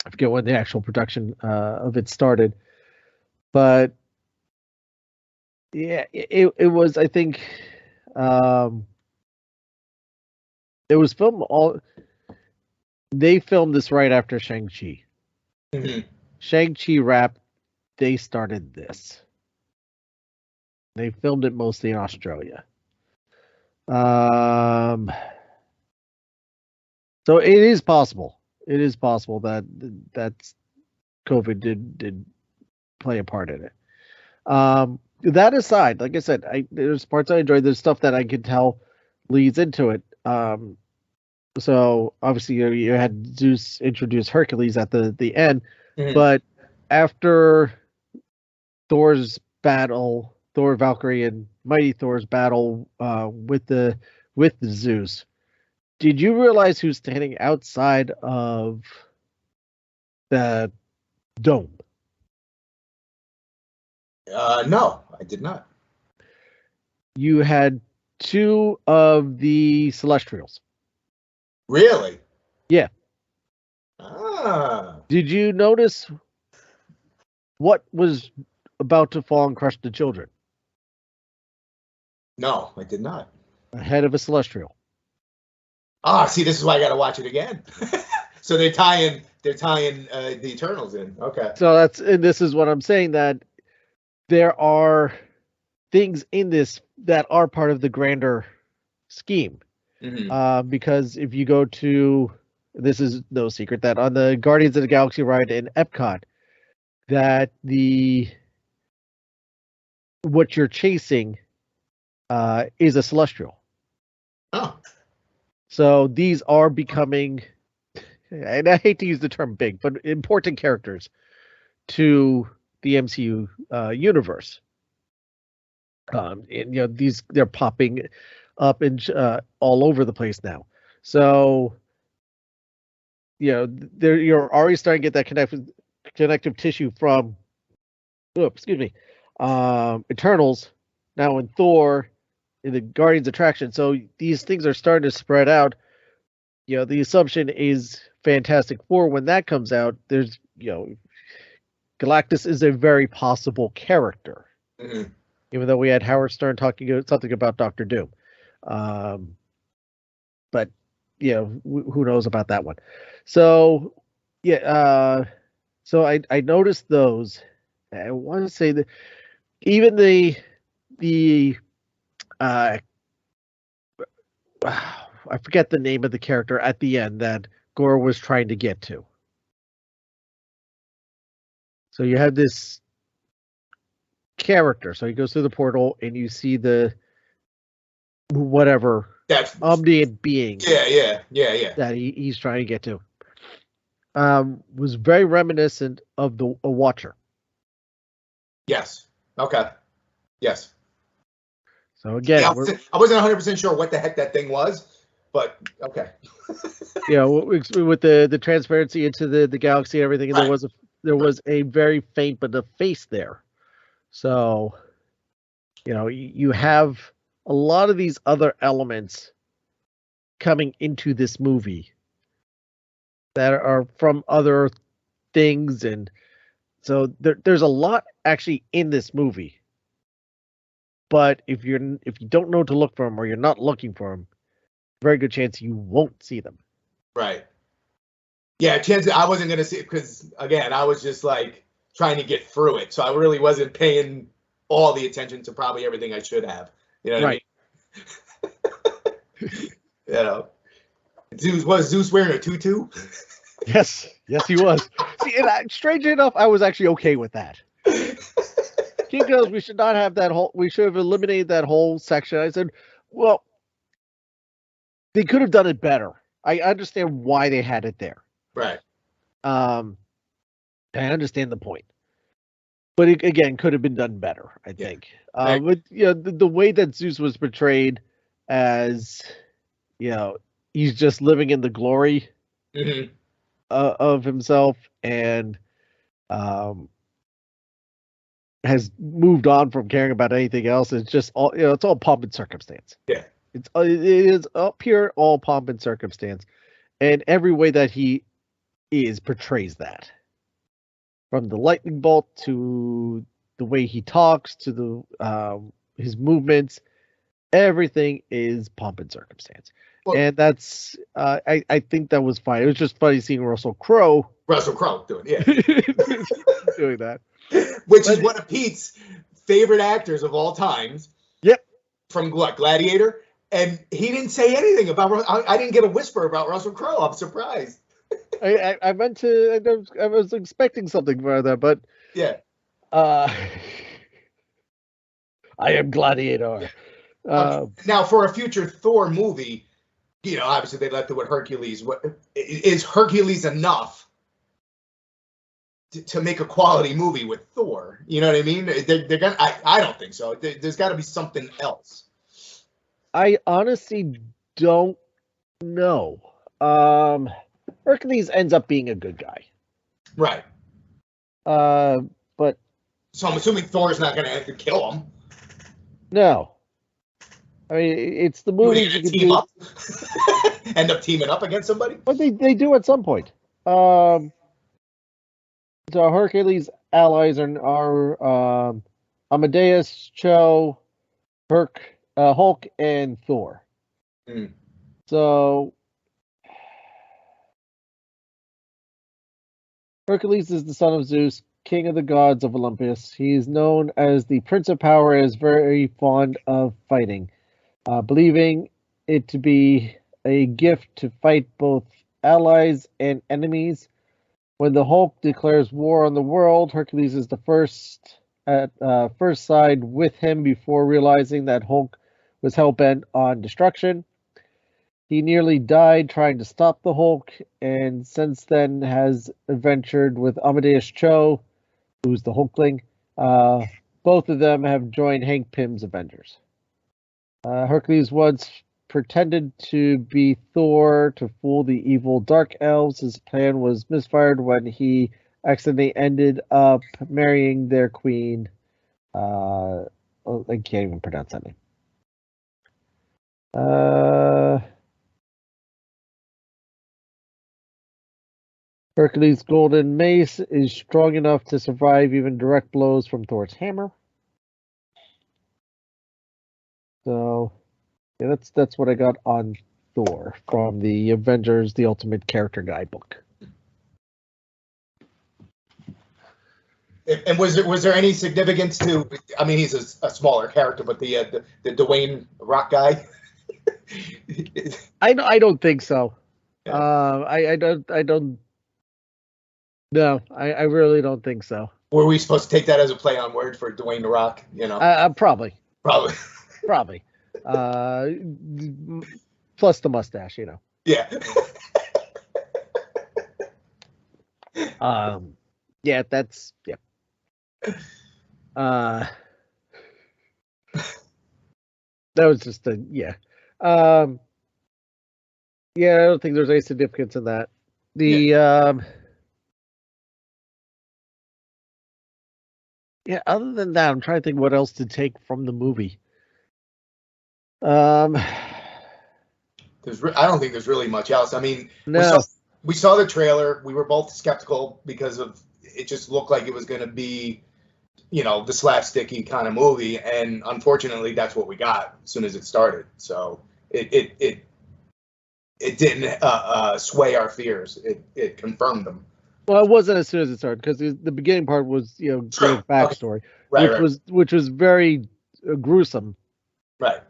S3: I forget when the actual production of it started, but yeah, it was. I think it was filmed They filmed this right after Shang-Chi.
S4: Mm-hmm.
S3: Shang-Chi wrapped. They started this. They filmed it mostly in Australia. So it is possible. It is possible that COVID did play a part in it. That aside, like I said, there's parts I enjoyed. There's stuff that I could tell leads into it. So obviously you had Zeus introduce Hercules at the end, but after Thor's battle, Thor, Valkyrie, and Mighty Thor's battle with the Zeus, did you realize who's standing outside of the dome?
S4: No, I did not.
S3: You had two of the Celestials.
S4: Really?
S3: Yeah.
S4: Ah.
S3: Did you notice what was about to fall and crush the children?
S4: No, I did not.
S3: A head of a Celestial.
S4: Ah, see, this is why I got to watch it again. So they're tying the Eternals in. Okay.
S3: So this is what I'm saying, that there are things in this that are part of the grander scheme. Because if you go to, this is no secret that on the Guardians of the Galaxy ride in Epcot, that what you're chasing is a Celestial.
S4: Oh. So
S3: these are becoming, and I hate to use the term big, but important characters to the MCU universe. And they're popping up and all over the place now. So you're already starting to get that connective tissue from, Eternals, now in Thor, in the Guardians attraction. So these things are starting to spread out. The assumption is Fantastic Four when that comes out. There's, Galactus is a very possible character, even though we had Howard Stern talking something about Doctor Doom. But who knows about that one? So so I noticed those. I want to say that even the I forget the name of the character at the end that Gore was trying to get to. So you have this character. So he goes through the portal and you see the whatever omniscient being.
S4: Yeah.
S3: That he's trying to get to. Was very reminiscent of a Watcher.
S4: Yes. Okay. Yes.
S3: So again,
S4: I wasn't 100% sure what the heck that thing was, but okay.
S3: With the transparency into the galaxy and everything,
S4: right.
S3: there was a very faint but a face there. So, you have a lot of these other elements coming into this movie that are from other things, and so there's a lot actually in this movie. But if you don't know to look for them or you're not looking for them, very good chance you won't see them.
S4: Right. Yeah, chances I wasn't gonna see it because again I was just like trying to get through it, so I really wasn't paying all the attention to probably everything I should have. You know what I mean? Was Zeus wearing a tutu?
S3: Yes, he was. See, and strangely enough, I was actually okay with that. King goes, we should not have that whole. We should have eliminated that whole section. I said, well, they could have done it better. I understand why they had it there.
S4: Right.
S3: I understand the point, but it, again, could have been done better. I think. But the way that Zeus was portrayed as, he's just living in the glory of himself and has moved on from caring about anything else. It's just all it's all pomp and circumstance.
S4: Yeah,
S3: it is pure all pomp and circumstance, and every way that he portrays that, from the lightning bolt to the way he talks to the his movements, everything is pomp and circumstance. Well, and that's I think that was fine. It was just funny seeing Russell Crowe
S4: doing
S3: doing that.
S4: Which is one of Pete's favorite actors of all times.
S3: Yep.
S4: From Gladiator. And he didn't say anything about I didn't get a whisper about Russell Crowe. I'm surprised.
S3: I meant to. I was expecting something further, but
S4: yeah.
S3: I am Gladiator.
S4: Now, for a future Thor movie, obviously they left it with Hercules. Is Hercules enough to make a quality movie with Thor? You know what I mean? They're gonna. I don't think so. There's got to be something else.
S3: I honestly don't know. Hercules ends up being a good guy,
S4: right?
S3: But
S4: so I'm assuming Thor's not going to have to kill him.
S3: No, I mean it's the movie. You can
S4: team up, end up teaming up against somebody.
S3: But they do at some point. So Hercules' allies are Amadeus, Cho, Hulk, and Thor. So Hercules is the son of Zeus, king of the gods of Olympus. He is known as the Prince of Power and is very fond of fighting, believing it to be a gift to fight both allies and enemies. When the Hulk declares war on the world, Hercules is the first side with him before realizing that Hulk was hell-bent on destruction. He nearly died trying to stop the Hulk, and since then has adventured with Amadeus Cho, who's the Hulkling. Both of them have joined Hank Pym's Avengers. Hercules once pretended to be Thor to fool the evil Dark Elves. His plan was misfired when he accidentally ended up marrying their queen. I can't even pronounce that name. Hercules' golden mace is strong enough to survive even direct blows from Thor's hammer. So, yeah, that's what I got on Thor from the Avengers: The Ultimate Character Guide book.
S4: And was there any significance to? I mean, he's a smaller character, but the Dwayne Rock guy.
S3: I don't think so.
S4: Yeah.
S3: I don't. No, I really don't think so.
S4: Were we supposed to take that as a play on word for Dwayne the Rock? You know,
S3: Probably.
S4: probably.
S3: Probably. Plus the mustache, you know.
S4: Yeah.
S3: Yeah, that's yeah. That was just a yeah. Yeah, I don't think there's any significance in that. Yeah, other than that, I'm trying to think what else to take from the movie.
S4: I don't think there's really much else. I mean,
S3: No.
S4: we saw the trailer. We were both skeptical because of it just looked like it was going to be, you know, the slapsticky kind of movie, and unfortunately, that's what we got as soon as it started. So it didn't sway our fears. It confirmed them.
S3: Well, it wasn't as soon as it started because the beginning part was, you know, great backstory,
S4: okay. Right.
S3: which was very gruesome.
S4: Right.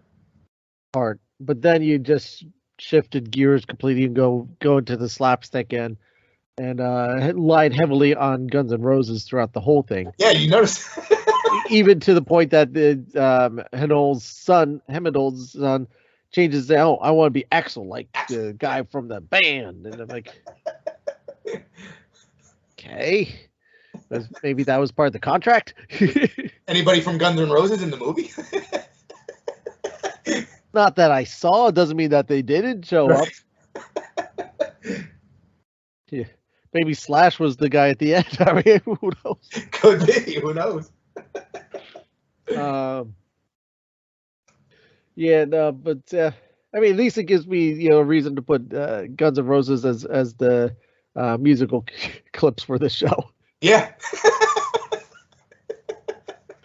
S3: Part, but then you just shifted gears completely and go into the slapstick and relied heavily on Guns N' Roses throughout the whole thing.
S4: Yeah, you noticed.
S3: Even to the point that the Hemel's son changes. Oh, I want to be Axel, like the guy from the band, and I'm like, okay, maybe that was part of the contract.
S4: Anybody from Guns N' Roses in the movie?
S3: Not that I saw. It doesn't mean that they didn't show up. Yeah. Maybe Slash was the guy at the end. I mean, who knows?
S4: Could be. Who knows?
S3: Yeah, no, but I mean, at least it gives me, you know, a reason to put Guns N' Roses as the musical clips for the show.
S4: Yeah.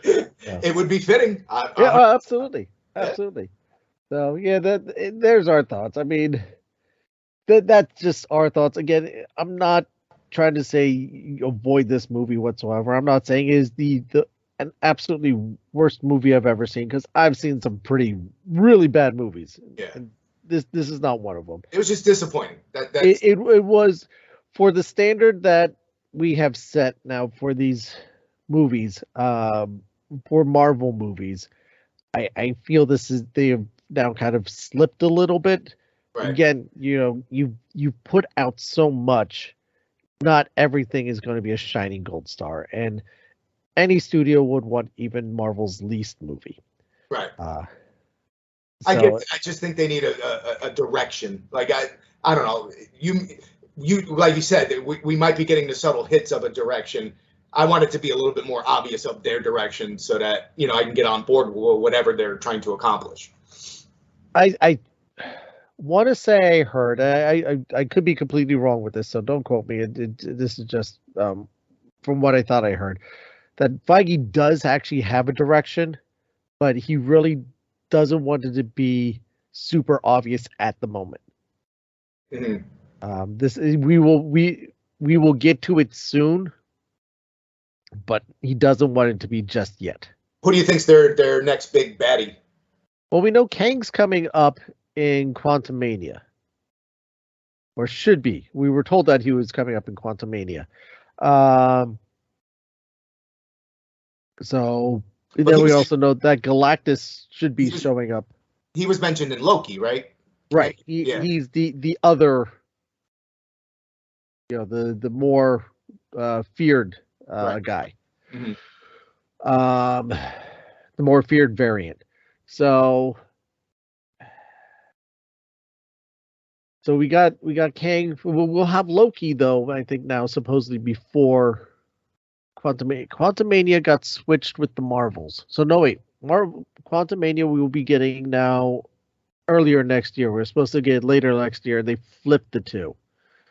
S4: It would be fitting.
S3: Yeah, absolutely. So yeah, there's our thoughts. I mean, that's just our thoughts. Again, I'm not trying to say avoid this movie whatsoever. I'm not saying it is an absolutely worst movie I've ever seen, because I've seen some really bad movies.
S4: Yeah.
S3: And this is not one of them.
S4: It was just disappointing.
S3: It was, for the standard that we have set now for these movies, for Marvel movies. I feel they have now kind of slipped a little bit. Right. Again, you know, you put out so much, not everything is going to be a shining gold star, and any studio would want even Marvel's least movie. Right.
S4: I just think they need a direction. Like I don't know. You like you said, we might be getting the subtle hits of a direction. I want it to be a little bit more obvious of their direction so that, you know, I can get on board with whatever they're trying to accomplish.
S3: I want to say I heard. I could be completely wrong with this, so don't quote me. This is just from what I thought I heard, that Feige does actually have a direction, but he really doesn't want it to be super obvious at the moment. Mm-hmm. We will get to it soon, but he doesn't want it to be just yet.
S4: Who do you think's their next big baddie?
S3: Well, we know Kang's coming up in Quantumania, or should be. We were told that he was coming up in Quantumania. So then we also know that Galactus should be showing up.
S4: He was mentioned in Loki, right?
S3: Right. He's the other, you know, the more feared guy. Mm-hmm. The more feared variant. So So we got Kang. We'll have Loki though. I think now supposedly before Quantumania got switched with the Marvels. So no wait, Quantumania we will be getting now earlier next year. We're supposed to get it later next year. They flipped the two.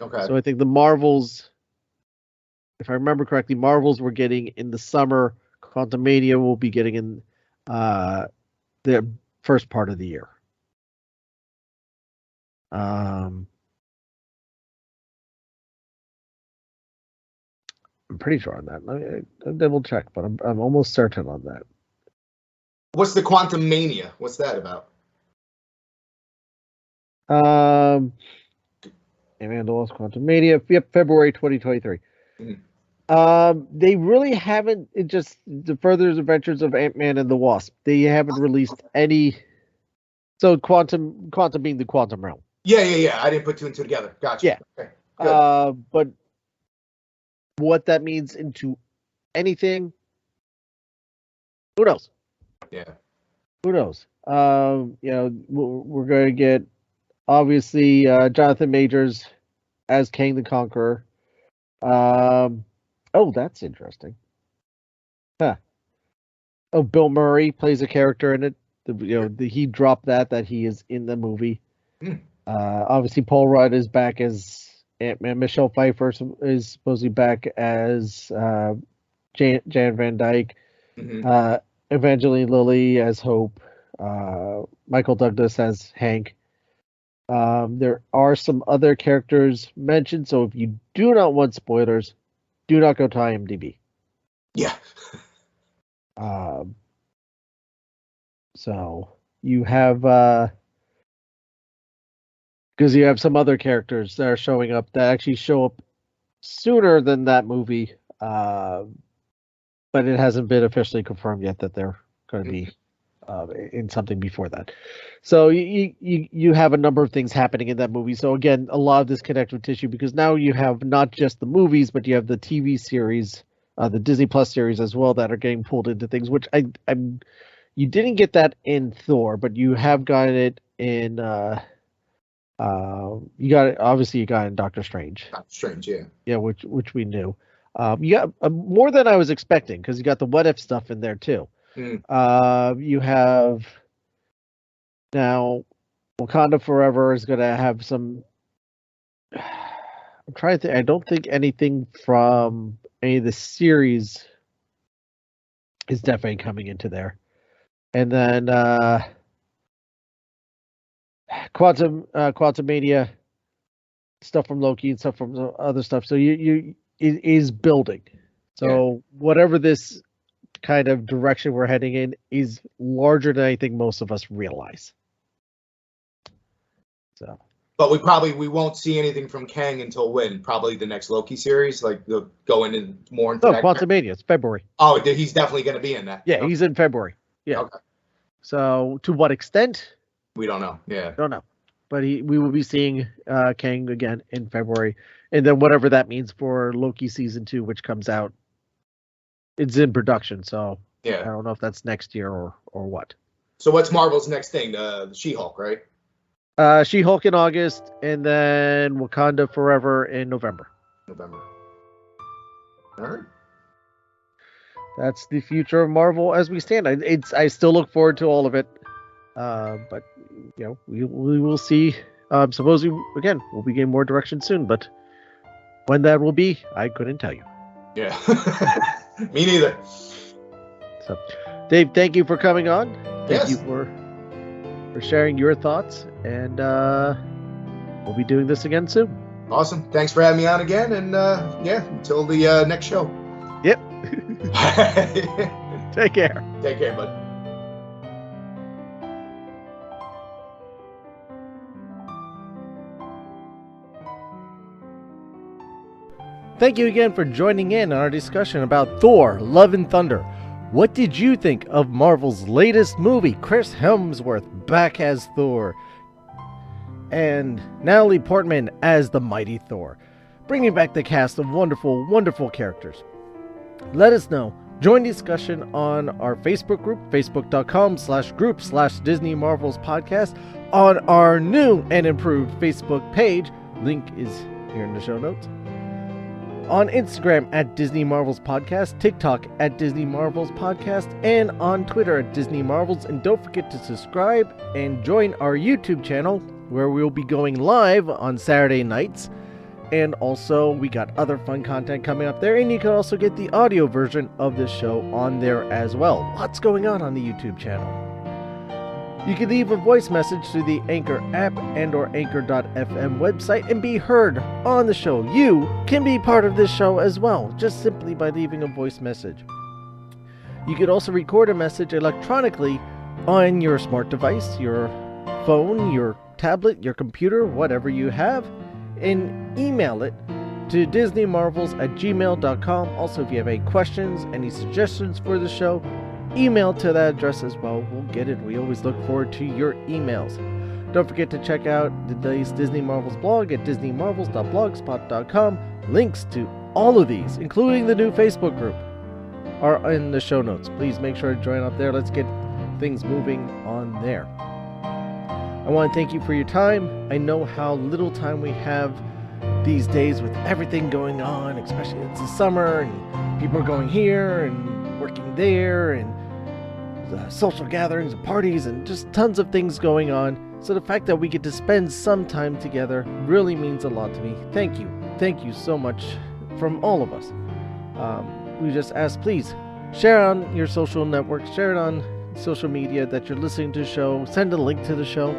S4: Okay.
S3: So I think the Marvels, if I remember correctly, Marvels we're getting in the summer. Quantumania will be getting in the first part of the year. I'm pretty sure on that. I'll double check, but I'm almost certain on that.
S4: What's the Quantum Mania? What's that about?
S3: Amanda Lost Quantumania. Yep, February 2023. They really haven't. It just the further adventures of Ant-Man and the Wasp. They haven't released any. So quantum being the quantum realm.
S4: Yeah. I didn't put two and two together. Gotcha.
S3: Yeah.
S4: Okay. Good.
S3: But what that means into anything, who knows?
S4: Yeah.
S3: Who knows? We're going to get obviously Jonathan Majors as Kang the Conqueror. Oh, that's interesting. Huh. Oh, Bill Murray plays a character in it. He dropped that he is in the movie. Obviously, Paul Rudd is back as Ant-Man. Michelle Pfeiffer is supposedly back as Jan Van Dyke. Evangeline Lilly as Hope. Michael Douglas as Hank. There are some other characters mentioned, so if you do not want spoilers, do not go to IMDb.
S4: Yeah.
S3: So you have because you have some other characters that are showing up that actually show up sooner than that movie, but it hasn't been officially confirmed yet that they're going to be in something before that. So you have a number of things happening in that movie. So again, a lot of this connective tissue because now you have not just the movies, but you have the TV series, the Disney Plus series as well that are getting pulled into things. Which I'm you didn't get that in Thor, but you have gotten it in. You got it. Obviously, you got it in Doctor Strange.
S4: Doctor Strange, yeah.
S3: Yeah, which we knew. You got more than I was expecting because you got the what if stuff in there too. You have now Wakanda Forever is going to have some. I'm trying to think. I don't think anything from any of the series is definitely coming into there. And then Quantumania stuff from Loki and stuff from other stuff. So it is building. So whatever this kind of direction we're heading in is larger than I think most of us realize. So, but
S4: we won't see anything from Kang until when? Probably the next Loki series. Like they'll go into more into that.
S3: Quantumania. It's February.
S4: Oh, he's definitely going to be in that.
S3: Yeah, he's in February. Yeah. Okay. So to what extent?
S4: We don't know. Yeah.
S3: Don't know. But we will be seeing Kang again in February, and then whatever that means for Loki season 2, which comes out. It's in production, so I don't know if that's next year or what.
S4: So what's Marvel's next thing? The She-Hulk, right?
S3: She-Hulk in August, and then Wakanda Forever in November.
S4: All right.
S3: That's the future of Marvel as we stand. I still look forward to all of it, but we will see. Supposedly, again, we'll be getting more direction soon, but when that will be, I couldn't tell you.
S4: Yeah, me neither.
S3: So, Dave, thank you for coming on. Thank
S4: Yes.
S3: you for sharing your thoughts, and we'll be doing this again soon.
S4: Awesome. Thanks for having me on again, and until the next show.
S3: Yep. Take care.
S4: Take care, bud.
S3: Thank you again for joining in on our discussion about Thor, Love and Thunder. What did you think of Marvel's latest movie, Chris Hemsworth back as Thor, and Natalie Portman as the mighty Thor, bringing back the cast of wonderful, wonderful characters? Let us know Join discussion on our Facebook group, facebook.com/group/Disney Marvels Podcast, on our new and improved Facebook page. Link is here in the show notes. On Instagram at Disney Marvels Podcast, TikTok at Disney Marvels Podcast, and on Twitter at Disney Marvels. And don't forget to subscribe and join our YouTube channel, where we'll be going live on Saturday nights. And also, we got other fun content coming up there, and you can also get the audio version of this show on there as well. Lots going on the YouTube channel. You can leave a voice message through the Anchor app and or Anchor.fm website and be heard on the show. You can be part of this show as well, just simply by leaving a voice message. You could also record a message electronically on your smart device, your phone, your tablet, your computer, whatever you have, and email it to disneymarvels@gmail.com. Also, if you have any questions, any suggestions for the show, email to that address as well. We'll get it. We always look forward to your emails. Don't forget to check out the latest Disney Marvels blog at disneymarvels.blogspot.com. Links to all of these, including the new Facebook group, are in the show notes. Please make sure to join up there. Let's get things moving on there. I want to thank you for your time. I know how little time we have these days with everything going on, especially it's the summer and people are going here and working there and social gatherings and parties and just tons of things going on. So the fact that we get to spend some time together really means a lot to me. Thank you. Thank you so much from all of us. We just ask, please share on your social networks, share it on social media that you're listening to the show, send a link to the show.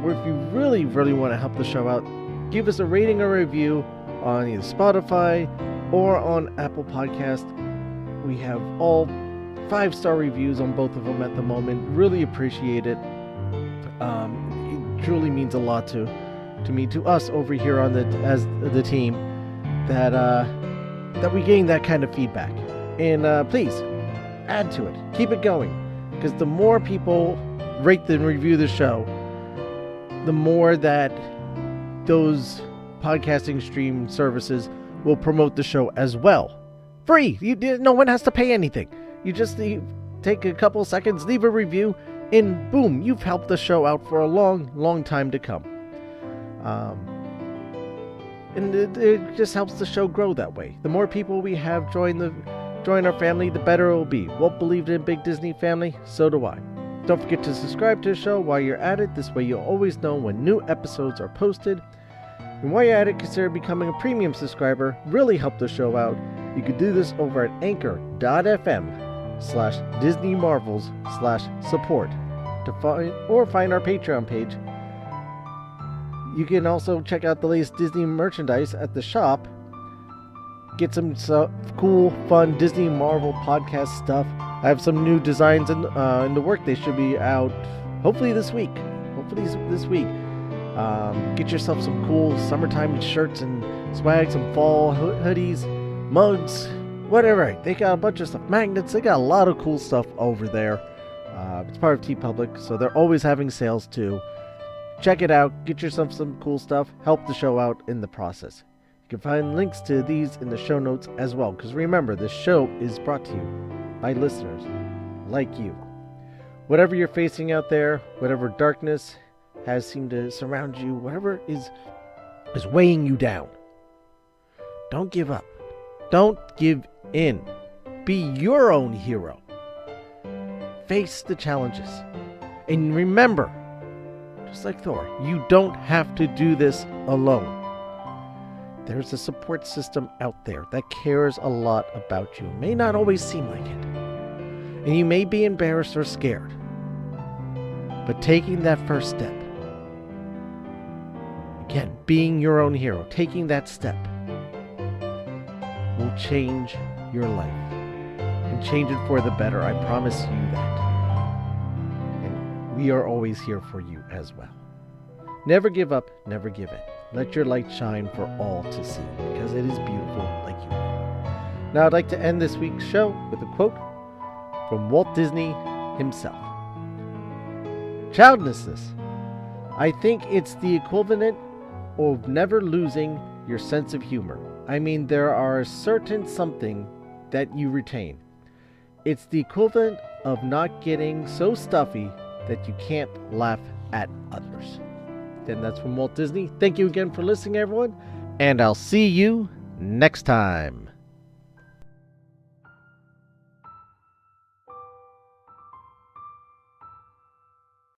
S3: Or if you really, really want to help the show out, give us a rating or review on either Spotify or on Apple Podcast. We have all 5-star reviews on both of them at the moment. Really appreciate it. It truly means a lot to me, to us over here on as the team, that we gain that kind of feedback. And please add to it. Keep it going, because the more people rate and review the show, the more that those podcasting stream services will promote the show as well. Free! No one has to pay anything. You just take a couple seconds, leave a review, and boom, you've helped the show out for a long, long time to come. And it just helps the show grow that way. The more people we have join our family, the better it will be. Walt believed in Big Disney family, so do I. Don't forget to subscribe to the show while you're at it. This way you'll always know when new episodes are posted. And while you're at it, consider becoming a premium subscriber. Really help the show out. You can do this over at anchor.fm/DisneyMarvels/support to find our Patreon page. You can also check out the latest Disney merchandise at the shop. Get some cool, fun Disney Marvel podcast stuff. I have some new designs in the work. They should be out hopefully this week. Get yourself some cool summertime shirts and swag, some fall hoodies, mugs, whatever. They got a bunch of stuff, magnets. They got a lot of cool stuff over there. It's part of TeePublic, so they're always having sales too. Check it out. Get yourself some cool stuff. Help the show out in the process. You can find links to these in the show notes as well, because remember, this show is brought to you by listeners like you. Whatever you're facing out there, whatever darkness has seemed to surround you, whatever is weighing you down, don't give up. Don't give in. Be your own hero. Face the challenges. And remember, just like Thor, you don't have to do this alone. There's a support system out there that cares a lot about you. It may not always seem like it. And you may be embarrassed or scared. But taking that first step, again, being your own hero, taking that step, will change your life. And change it for the better. I promise you that. And we are always here for you as well. Never give up, never give in. Let your light shine for all to see, because it is beautiful like you are. Now I'd like to end this week's show with a quote from Walt Disney himself. Childlessness. I think it's the equivalent of never losing your sense of humor. I mean, there are a certain something that you retain. It's the equivalent of not getting so stuffy that you can't laugh at others. And that's from Walt Disney. Thank you again for listening, everyone, and I'll see you next time.